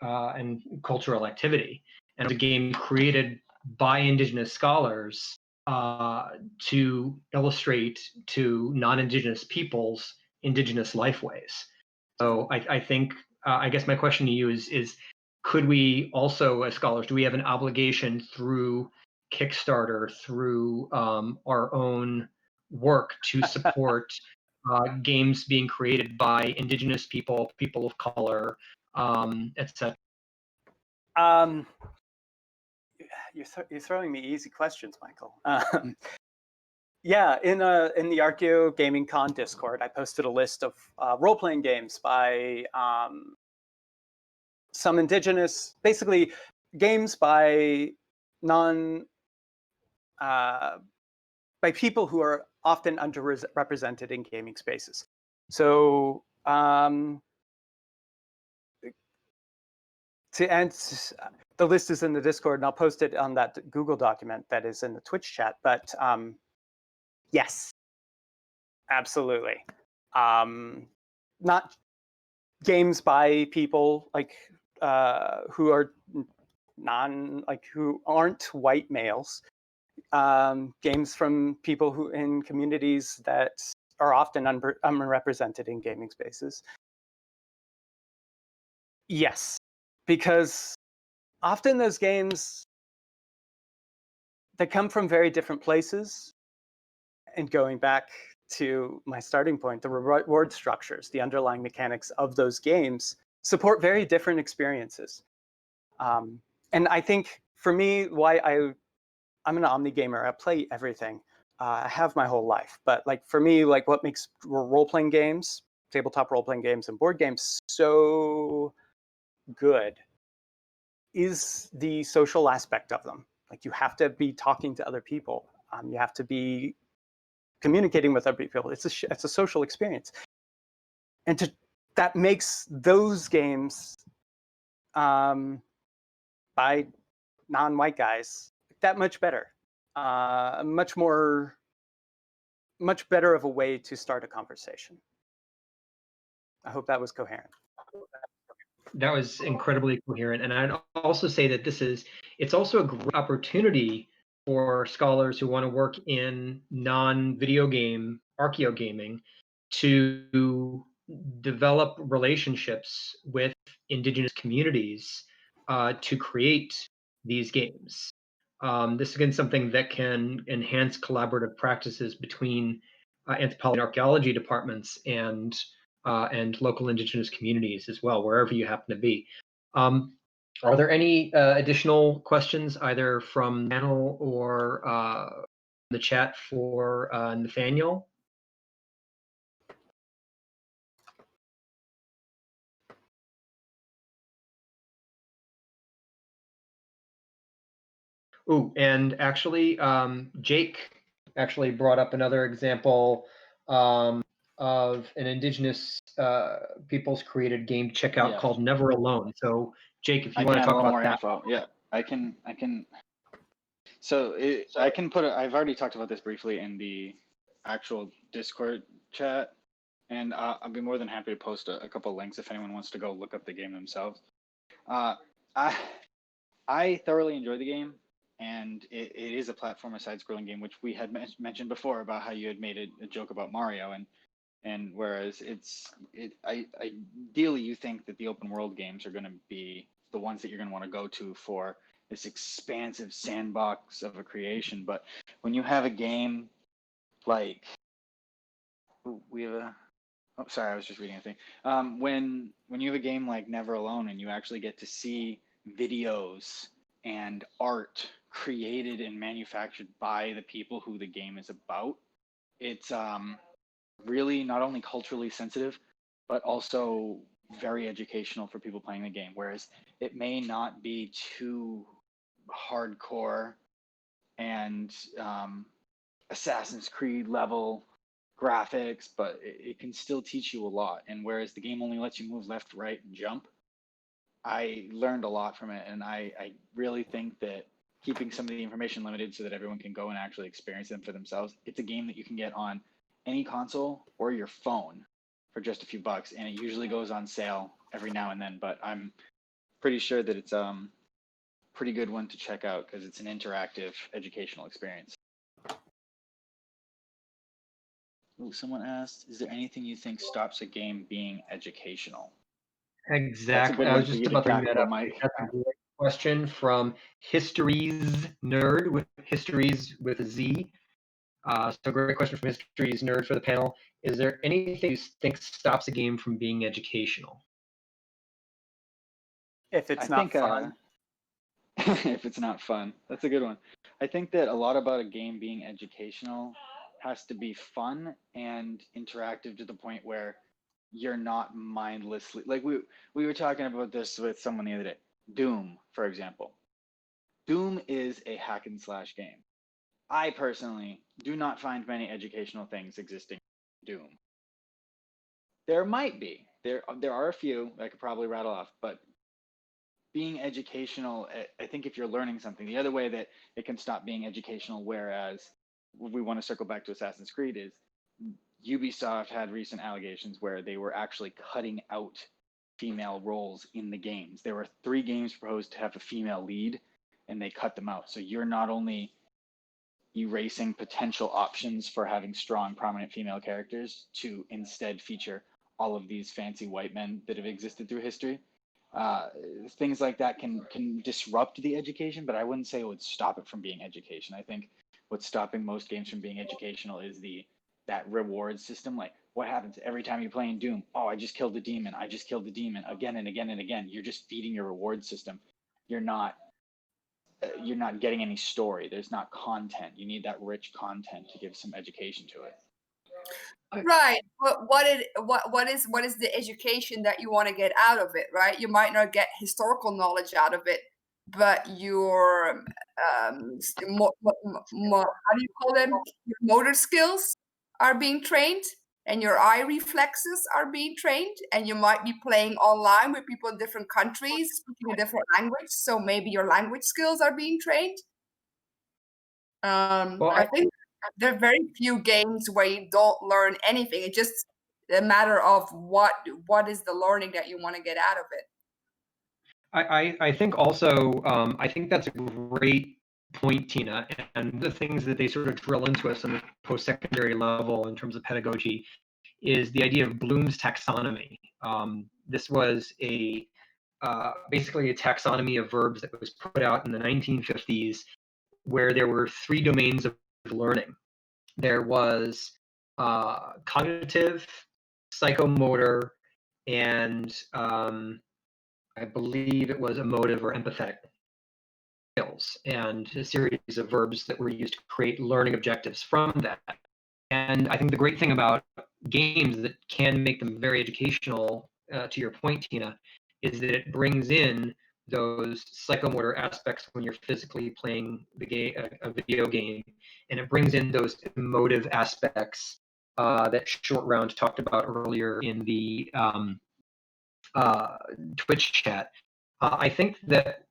and cultural activity. And it's a game created by indigenous scholars to illustrate to non-indigenous peoples indigenous lifeways. So I think, I guess my question to you is could we also, as scholars, do we have an obligation through Kickstarter, through our own work to support games being created by indigenous people, people of color, etc.? You're throwing me easy questions, Michael. Yeah, in the Archeo Gaming Con Discord, I posted a list of role-playing games by some indigenous, basically games by by people who are often underrepresented in gaming spaces. So the list is in the Discord, and I'll post it on that Google document that is in the Twitch chat. But yes, absolutely. Not games by people like who are who aren't white males. Games from people who in communities that are often underrepresented in gaming spaces. Yes, because often those games, they come from very different places. And going back to my starting point, the reward structures, the underlying mechanics of those games support very different experiences. And I think for me, why I I'm an omni gamer. I play everything. I have my whole life, but like for me, like what makes role-playing games, tabletop role-playing games, and board games so good is the social aspect of them. Like you have to be talking to other people. You have to be communicating with other people. It's a social experience, and that makes those games by non-white guys that much better. Much better of a way to start a conversation. I hope that was coherent. That was incredibly coherent. And I'd also say that it's also a great opportunity for scholars who want to work in non-video game archaeogaming to develop relationships with indigenous communities to create these games. This is again something that can enhance collaborative practices between anthropology and archaeology departments and local indigenous communities as well, wherever you happen to be. Are there any additional questions either from the panel or the chat for Nathaniel? Ooh, and actually, Jake actually brought up another example of an indigenous peoples created game to check out called Never Alone. So, Jake, if you want to talk about that. Info. Yeah, I can. So I can put. I've already talked about this briefly in the actual Discord chat, and I'll be more than happy to post a couple links if anyone wants to go look up the game themselves. I thoroughly enjoy the game, and it is a platformer side-scrolling game, which we had mentioned before about how you had made a joke about Mario, and whereas ideally you think that the open world games are going to be the ones that you're going to want to go to for this expansive sandbox of a creation, but when you have a game like oh, sorry, I was just reading a thing. When you have a game like Never Alone and you actually get to see videos and art created and manufactured by the people who the game is about, it's really not only culturally sensitive, but also very educational for people playing the game. Whereas it may not be too hardcore and Assassin's Creed level graphics, but it can still teach you a lot. And whereas the game only lets you move left, right, and jump, I learned a lot from it. And I really think that keeping some of the information limited so that everyone can go and actually experience them for themselves. It's a game that you can get on any console or your phone for just a few bucks, and it usually goes on sale every now and then, but I'm pretty sure that it's pretty good one to check out because it's an interactive educational experience. Ooh, someone asked, is there anything you think stops a game being educational? Exactly. I was just about to bring that up. That's a great question from Histories Nerd with Histories with a Z. So great question from Histories Nerd for the panel. Is there anything you think stops a game from being educational? If it's not fun. If it's not fun, that's a good one. I think that a lot about a game being educational has to be fun and interactive to the point where you're not mindlessly, like we were talking about this with someone the other day. Doom, for example. Doom is a hack and slash game. I personally do not find many educational things existing in Doom. There might be. There are a few that I could probably rattle off, but being educational, I think if you're learning something, the other way that it can stop being educational, whereas we want to circle back to Assassin's Creed, is Ubisoft had recent allegations where they were actually cutting out female roles in the games. There were 3 games proposed to have a female lead, and they cut them out. So you're not only erasing potential options for having strong, prominent female characters to instead feature all of these fancy white men that have existed through history. Things like that can disrupt the education, but I wouldn't say it would stop it from being education. I think what's stopping most games from being educational is that reward system. Like, what happens every time you play in Doom? Oh, I just killed the demon. I just killed the demon again and again and again. You're just feeding your reward system. You're not you're not getting any story. There's not content. You need that rich content to give some education to it. Right. But what is the education that you want to get out of it, right? You might not get historical knowledge out of it, but your how do you call them? Your motor skills are being trained, and your eye reflexes are being trained, and you might be playing online with people in different countries speaking a different language, so maybe your language skills are being trained. Well, I think there are very few games where you don't learn anything. It's just a matter of what is the learning that you want to get out of it. I think also, I think that's a great point, Tina, and the things that they sort of drill into us on the post-secondary level in terms of pedagogy is the idea of Bloom's taxonomy. This was basically a taxonomy of verbs that was put out in the 1950s, where there were 3 domains of learning. There was cognitive, psychomotor, and I believe it was emotive or empathetic skills, and a series of verbs that were used to create learning objectives from that. And I think the great thing about games that can make them very educational, to your point, Tina, is that it brings in those psychomotor aspects when you're physically playing a video game, and it brings in those emotive aspects that Short Round talked about earlier in the Twitch chat. I think that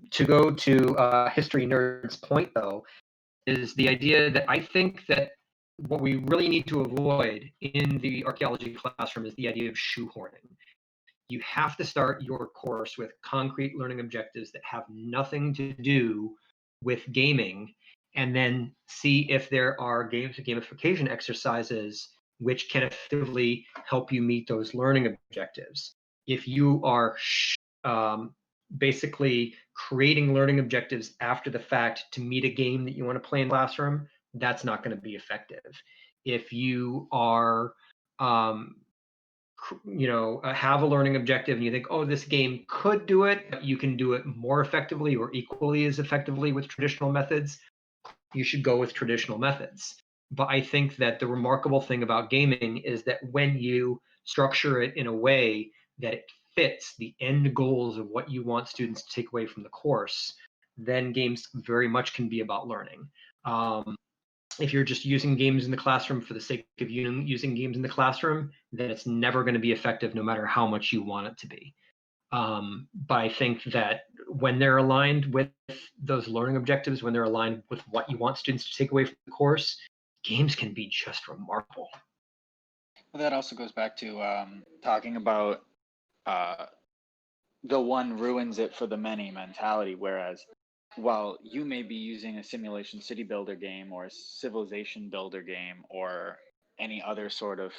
to go to History Nerd's point, though, is the idea that I think that what we really need to avoid in the archaeology classroom is the idea of shoehorning. You have to start your course with concrete learning objectives that have nothing to do with gaming, and then see if there are gamification exercises which can effectively help you meet those learning objectives. If you are basically creating learning objectives after the fact to meet a game that you want to play in the classroom, that's not going to be effective. If you are have a learning objective and you think, oh, this game could do it, but you can do it more effectively or equally as effectively with traditional methods, you should go with traditional methods. But I think that the remarkable thing about gaming is that when you structure it in a way that it fits the end goals of what you want students to take away from the course, then games very much can be about learning. If you're just using games in the classroom for the sake of using games in the classroom, then it's never going to be effective no matter how much you want it to be. But I think that when they're aligned with those learning objectives, when they're aligned with what you want students to take away from the course, games can be just remarkable. Well, that also goes back to talking about the one ruins it for the many mentality, whereas while you may be using a simulation city builder game or a civilization builder game or any other sort of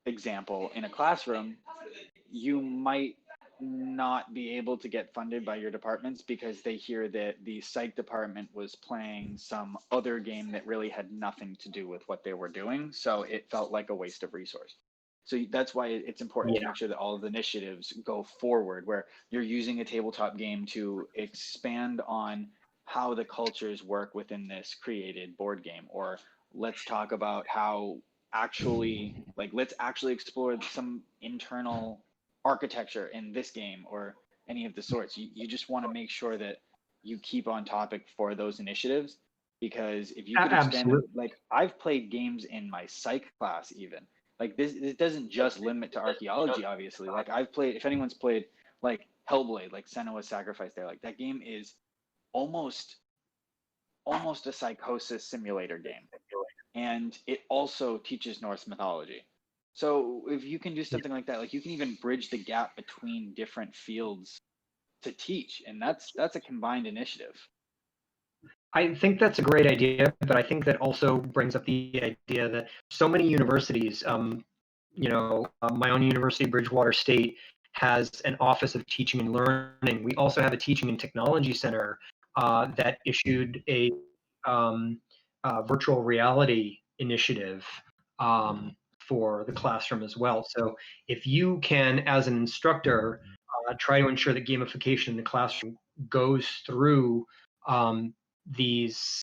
example in a classroom, you might not be able to get funded by your departments because they hear that the psych department was playing some other game that really had nothing to do with what they were doing. So it felt like a waste of resource. So that's why it's important to make sure that all of the initiatives go forward, where you're using a tabletop game to expand on how the cultures work within this created board game, or let's talk about how let's actually explore some internal architecture in this game or any of the sorts. You just want to make sure that you keep on topic for those initiatives, because if you could expand them, like I've played games in my psych class even. Like this doesn't just limit to archaeology, obviously. Like I've played, if anyone's played like Hellblade, like Senua's Sacrifice there, like that game is almost a psychosis simulator game. And it also teaches Norse mythology. So if you can do something like that, like you can even bridge the gap between different fields to teach, and that's a combined initiative. I think that's a great idea, but I think that also brings up the idea that so many universities, my own university, Bridgewater State, has an Office of Teaching and Learning. We also have a Teaching and Technology Center that issued a virtual reality initiative for the classroom as well. So if you can, as an instructor, try to ensure that gamification in the classroom goes through these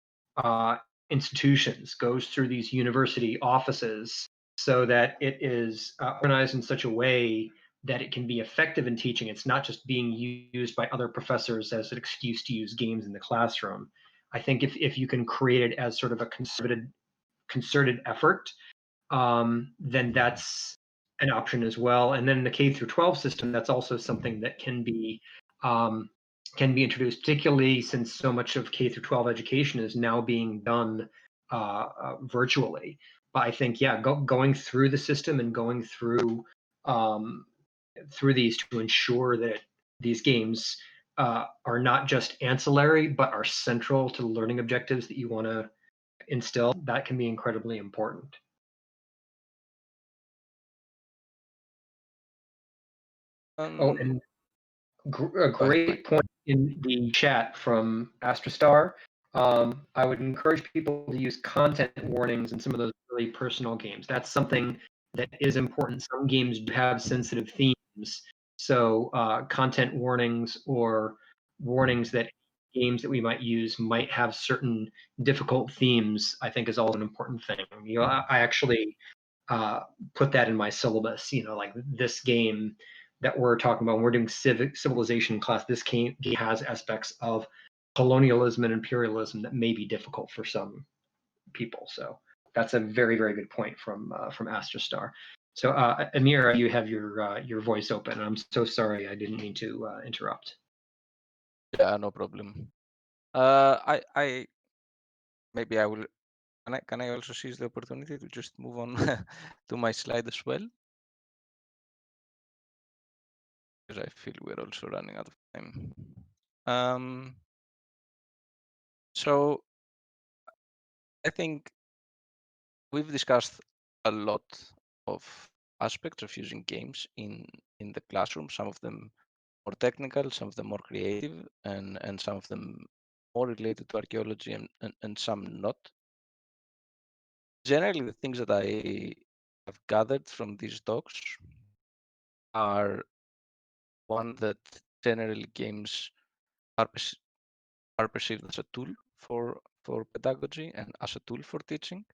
institutions, goes through these university offices, so that it is organized in such a way that it can be effective in teaching. It's not just being used by other professors as an excuse to use games in the classroom. I think if you can create it as sort of a concerted effort, then that's an option as well. And then the K through 12 system, that's also something that can be introduced, particularly since so much of K through 12 education is now being done virtually. But I think, yeah, going through the system and going through these to ensure that these games are not just ancillary, but are central to the learning objectives that you want to instill, that can be incredibly important. And a great point in the chat from Astrostar. I would encourage people to use content warnings in some of those really personal games. That's something that is important. Some games do have sensitive themes, so content warnings or warnings that games that we might use might have certain difficult themes, I think is also an important thing. You know, I actually put that in my syllabus, you know, like this game that we're talking about when we're doing civilization class, this game has aspects of colonialism and imperialism that may be difficult for some people. So that's a very, very good point from Astrostar. So Amir, you have your voice open. I'm so sorry, I didn't mean to interrupt. Yeah, no problem. I maybe I will. Can I also seize the opportunity to just move on to my slide as well? Because I feel we're also running out of time. So I think we've discussed a lot of aspects of using games in the classroom, some of them more technical, some of them more creative, and some of them more related to archaeology and some not. Generally, the things that I have gathered from these talks are one, that generally games are perceived as a tool for pedagogy and as a tool for teaching.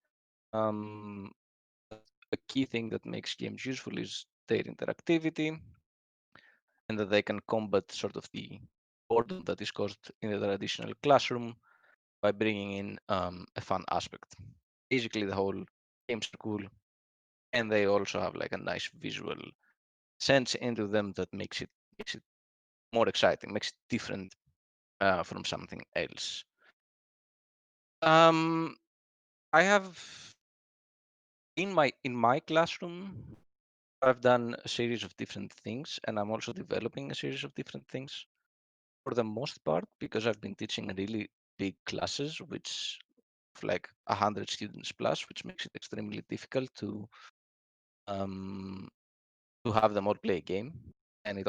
A key thing that makes games useful is their interactivity, and that they can combat sort of the boredom that is caused in the traditional classroom by bringing in a fun aspect. Basically, the whole games are cool, and they also have like a nice visual sense into them that makes it more exciting, makes it different from something else. I have in my classroom, I've done a series of different things, and I'm also developing a series of different things. For the most part, because I've been teaching really big classes, which like 100 students plus, which makes it extremely difficult to have them all play a game, and it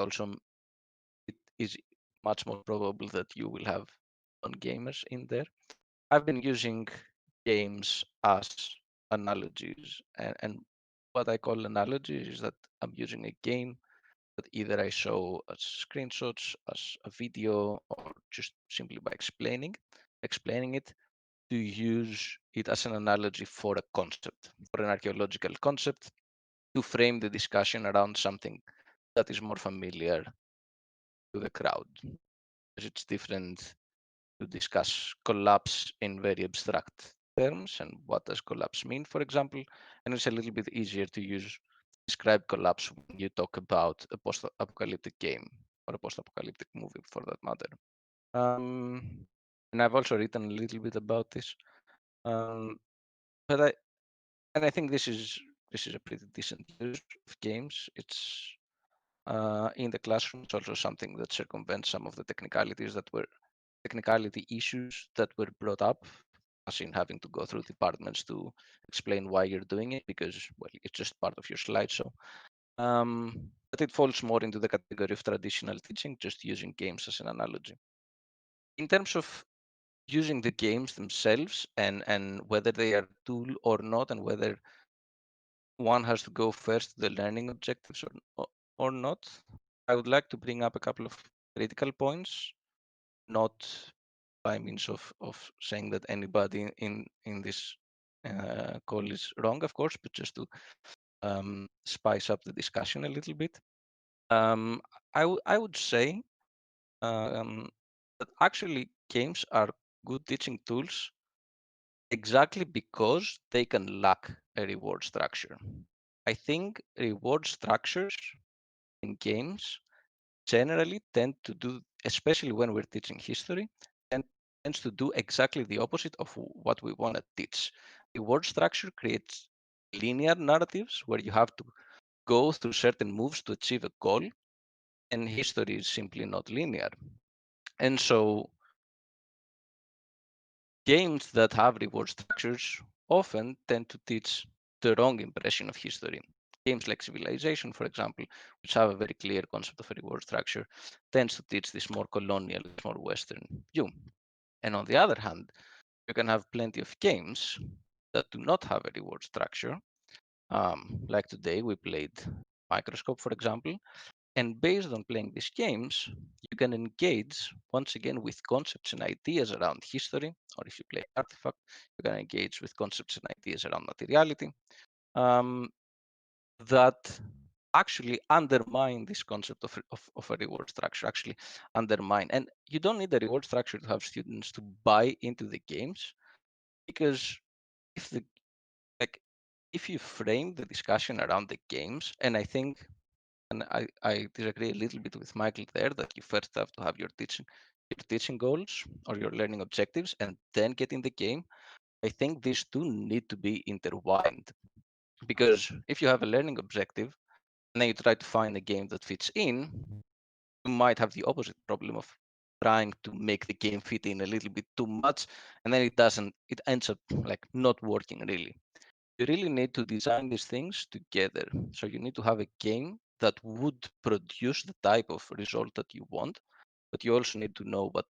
is much more probable that you will have non-gamers in there. I've been using games as analogies, and what I call analogies is that I'm using a game that either I show as screenshots, as a video, or just simply by explaining it, to use it as an analogy for a concept, for an archaeological concept, to frame the discussion around something that is more familiar to the crowd. Because it's different to discuss collapse in very abstract terms and what does collapse mean, for example, and it's a little bit easier to describe collapse when you talk about a post-apocalyptic game or a post-apocalyptic movie, for that matter. And I've also written a little bit about this, but I think this is a pretty decent use of games. It's in the classroom. It's also something that circumvents some of the technicality issues that were brought up, as in having to go through departments to explain why you're doing it, because, well, it's just part of your slideshow. But it falls more into the category of traditional teaching, just using games as an analogy. In terms of using the games themselves and whether they are a tool or not, and whether one has to go first to the learning objectives or not, I would like to bring up a couple of critical points, not by means of saying that anybody in this call is wrong, of course, but just to spice up the discussion a little bit. I would say that actually games are good teaching tools exactly because they can lack a reward structure. I think reward structures in games generally tend to do, especially when we're teaching history, tends to do exactly the opposite of what we want to teach. Reward structure creates linear narratives where you have to go through certain moves to achieve a goal, and history is simply not linear. And so games that have reward structures often tend to teach the wrong impression of history. Games like Civilization, for example, which have a very clear concept of a reward structure, tends to teach this more colonial, more Western view. And on the other hand, you can have plenty of games that do not have a reward structure. Like today, we played Microscope, for example, and based on playing these games, you can engage once again with concepts and ideas around history, or if you play Artifact, you can engage with concepts and ideas around materiality that actually undermine this concept of a reward structure, actually undermine. And you don't need a reward structure to have students to buy into the games, because if you frame the discussion around the games, and I think, and I disagree a little bit with Michael there, that you first have to have your teaching goals or your learning objectives and then get in the game. I think these two need to be intertwined, because if you have a learning objective and then you try to find a game that fits in, you might have the opposite problem of trying to make the game fit in a little bit too much, and then it ends up like not working really. You really need to design these things together. So you need to have a game that would produce the type of result that you want, but you also need to know what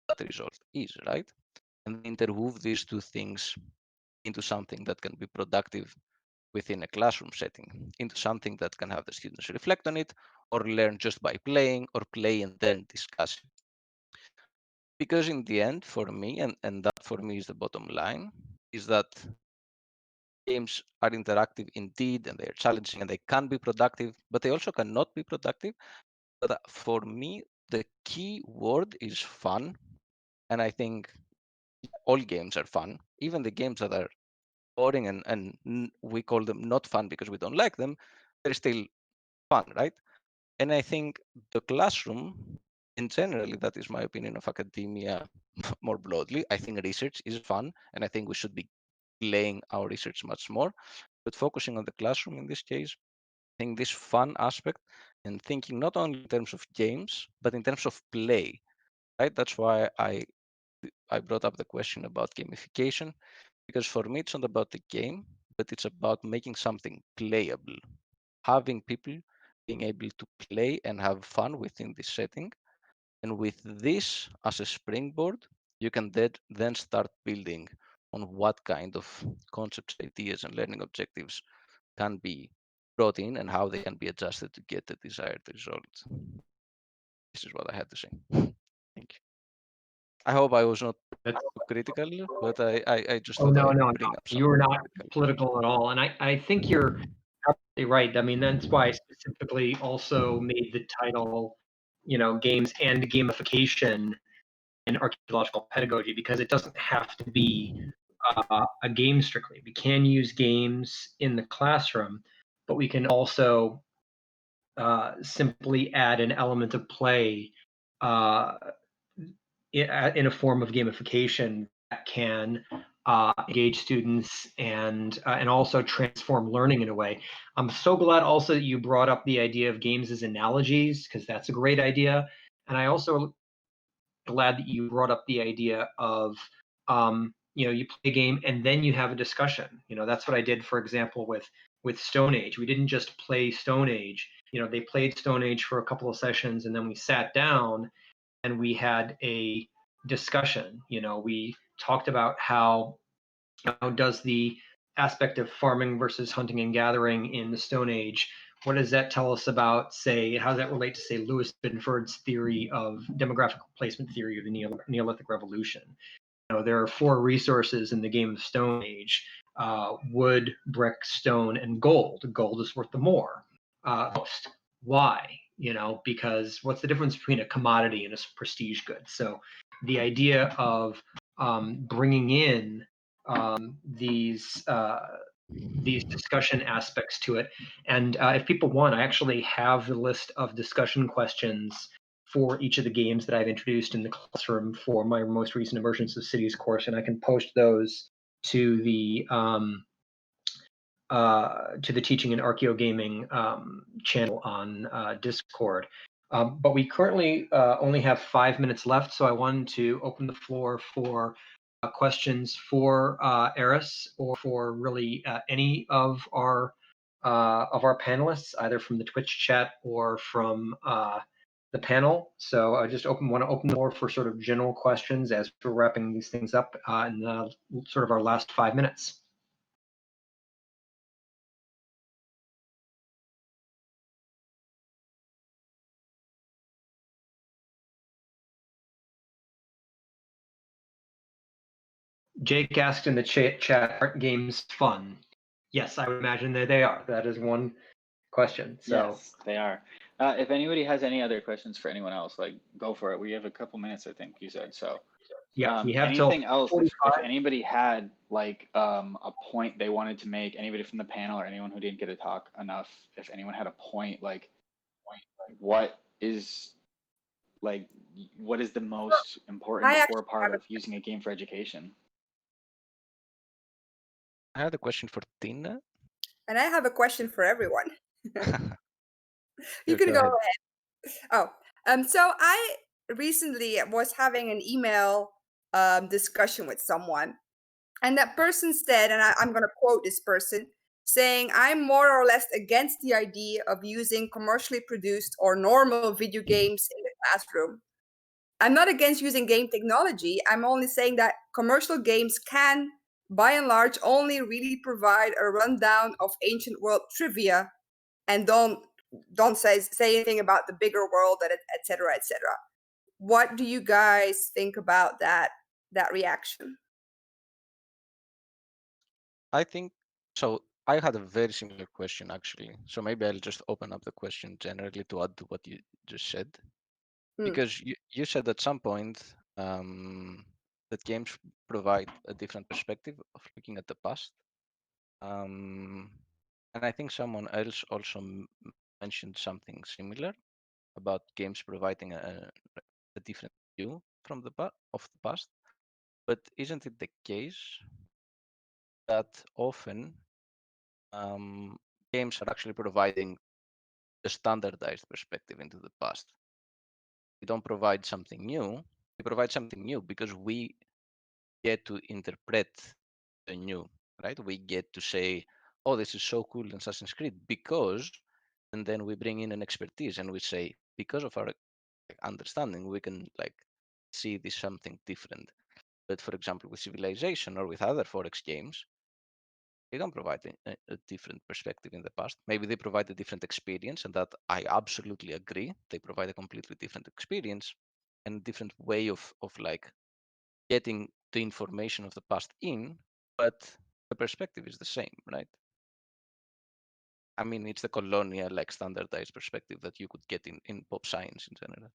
that result is, right? And interweave these two things into something that can be productive within a classroom setting, into something that can have the students reflect on it, or learn just by playing, or play and then discuss it. Because in the end, for me, and that for me is the bottom line, is that games are interactive indeed, and they're challenging, and they can be productive, but they also cannot be productive. But for me, the key word is fun. And I think all games are fun, even the games that are boring and we call them not fun because we don't like them, they're still fun, right? And I think the classroom, in generally, that is my opinion of academia more broadly. I think research is fun, and I think we should be playing our research much more. But focusing on the classroom in this case, I think this fun aspect and thinking not only in terms of games, but in terms of play, right? That's why I brought up the question about gamification, because for me, it's not about the game, but it's about making something playable, having people being able to play and have fun within this setting. And with this as a springboard, you can then start building on what kind of concepts, ideas, and learning objectives can be brought in and how they can be adjusted to get the desired result. This is what I had to say. Thank you. I hope I was not too critical, but I just thought I would bring up something. You were not political at all. And I think you're absolutely right. I mean, that's why I specifically also made the title, Games and Gamification in Archaeological Pedagogy, because it doesn't have to be a game strictly. We can use games in the classroom, but we can also simply add an element of play in a form of gamification that can engage students and also transform learning in a way. I'm so glad also that you brought up the idea of games as analogies, because that's a great idea. And I also glad that you brought up the idea of you play a game and then you have a discussion. That's what I did, for example, with Stone Age. We didn't just play Stone Age. They played Stone Age for a couple of sessions, and then we sat down and we had a discussion. We talked about how does the aspect of farming versus hunting and gathering in the Stone Age what does that tell us about, say, how does that relate to, say, Louis Binford's theory of demographic replacement theory of the Neolithic Revolution? There are 4 resources in the Game of Stone Age: wood, brick, stone, and gold. Gold is worth the more. Most. Why? Because what's the difference between a commodity and a prestige good? So the idea of bringing in these discussion aspects to it. And if people want, I actually have the list of discussion questions for each of the games that I've introduced in the classroom for my most recent Emergence of Cities course, and I can post those to the Teaching in Archaeogaming channel on Discord. But we currently only have 5 minutes left, so I wanted to open the floor for questions for Eris, or for really any of our panelists, either from the Twitch chat or from the panel. So I just want to open the floor for sort of general questions as we're wrapping these things up in sort of our last 5 minutes. Jake asked in the chat, "Aren't games fun?" Yes, I would imagine that they are. That is one question. So yes, they are. If anybody has any other questions for anyone else, like, go for it. We have a couple minutes, I think you said. So yeah, we have anything else. If if anybody had like a point they wanted to make, anybody from the panel or anyone who didn't get to talk enough, if anyone had a point, like what is the most important core part of using a game for education? I had a question for Tina. And I have a question for everyone. You Sure, can go ahead. ahead. So I recently was having an email discussion with someone, and that person said, and I'm going to quote this person, saying, "I'm more or less against the idea of using commercially produced or normal video games in the classroom. I'm not against using game technology. I'm only saying that commercial games can, by and large, only really provide a rundown of ancient world trivia, and don't say anything about the bigger world, et cetera, et cetera." What do you guys think about that reaction? I think so. I had a very similar question, actually. So maybe I'll just open up the question generally to add to what you just said. Because you said at some point that games provide a different perspective of looking at the past. And I think someone else also mentioned something similar about games providing a different view from of the past. But isn't it the case that often games are actually providing a standardized perspective into the past? They don't provide something new. They provide something new because we get to interpret the new, right? We get to say, "Oh, this is so cool in Assassin's Creed," because, and then we bring in an expertise and we say, because of our understanding, we can see this something different. But for example, with Civilization or with other Forex games, they don't provide a different perspective in the past. Maybe they provide a different experience, and that I absolutely agree. They provide a completely different experience and a different way of getting the information of the past in, but the perspective is the same, right? I mean, it's the colonial standardized perspective that you could get in pop science in general.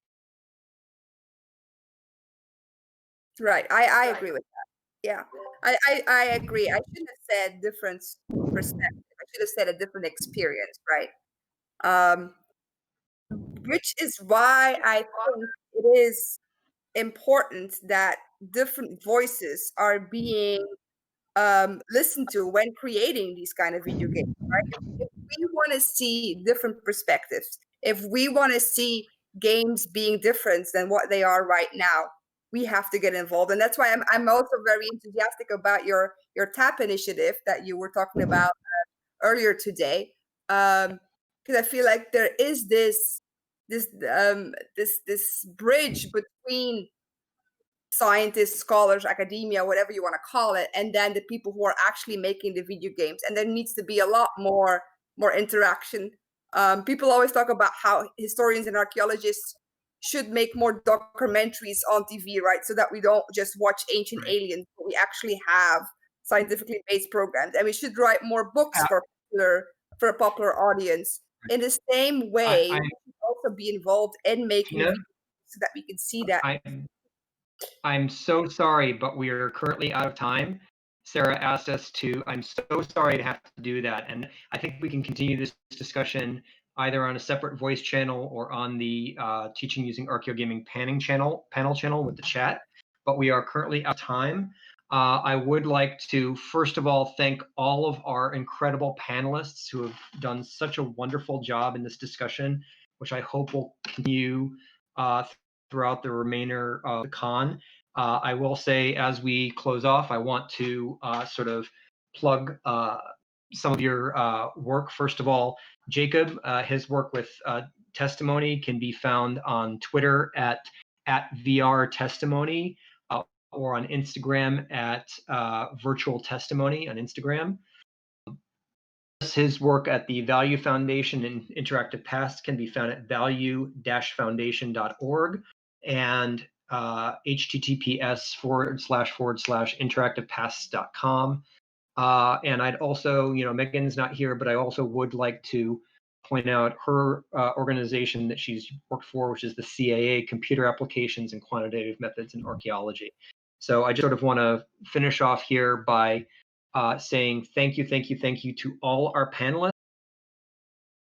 Right. I agree with that. Yeah, I agree. I shouldn't have said different perspective. I should have said a different experience, right? Which is why I think it is important that different voices are being listened to when creating these kind of video games, right? If we want to see different perspectives, if we want to see games being different than what they are right now, we have to get involved. And that's why I'm also very enthusiastic about your TAP initiative that you were talking about earlier today, because I feel like there is this bridge between scientists, scholars, academia, whatever you want to call it, and then the people who are actually making the video games. And there needs to be a lot more interaction People always talk about how historians and archaeologists should make more documentaries on TV, right? So that we don't just watch Ancient Aliens, but we actually have scientifically based programs, and we should write more books for a popular audience. In the same way, we should also be involved in making videos so that we can see that. I'm so sorry, but we are currently out of time. Sarah asked us to. I'm so sorry to have to do that, and I think we can continue this discussion either on a separate voice channel or on the Teaching Using Archaeogaming panel channel with the chat. But we are currently out of time. I would like to, first of all, thank all of our incredible panelists who have done such a wonderful job in this discussion, which I hope will continue throughout the remainder of the con. I will say, as we close off, I want to sort of plug some of your work. First of all, Jacob, his work with Testimony can be found on Twitter at VR Testimony, or on Instagram at Virtual Testimony on Instagram. His work at the Value Foundation and Interactive Past can be found at value-foundation.org and https://interactivepast.com. And I'd also, Megan's not here, but I also would like to point out her organization that she's worked for, which is the CAA, Computer Applications and Quantitative Methods in Archaeology. So I just sort of want to finish off here by saying thank you to all our panelists.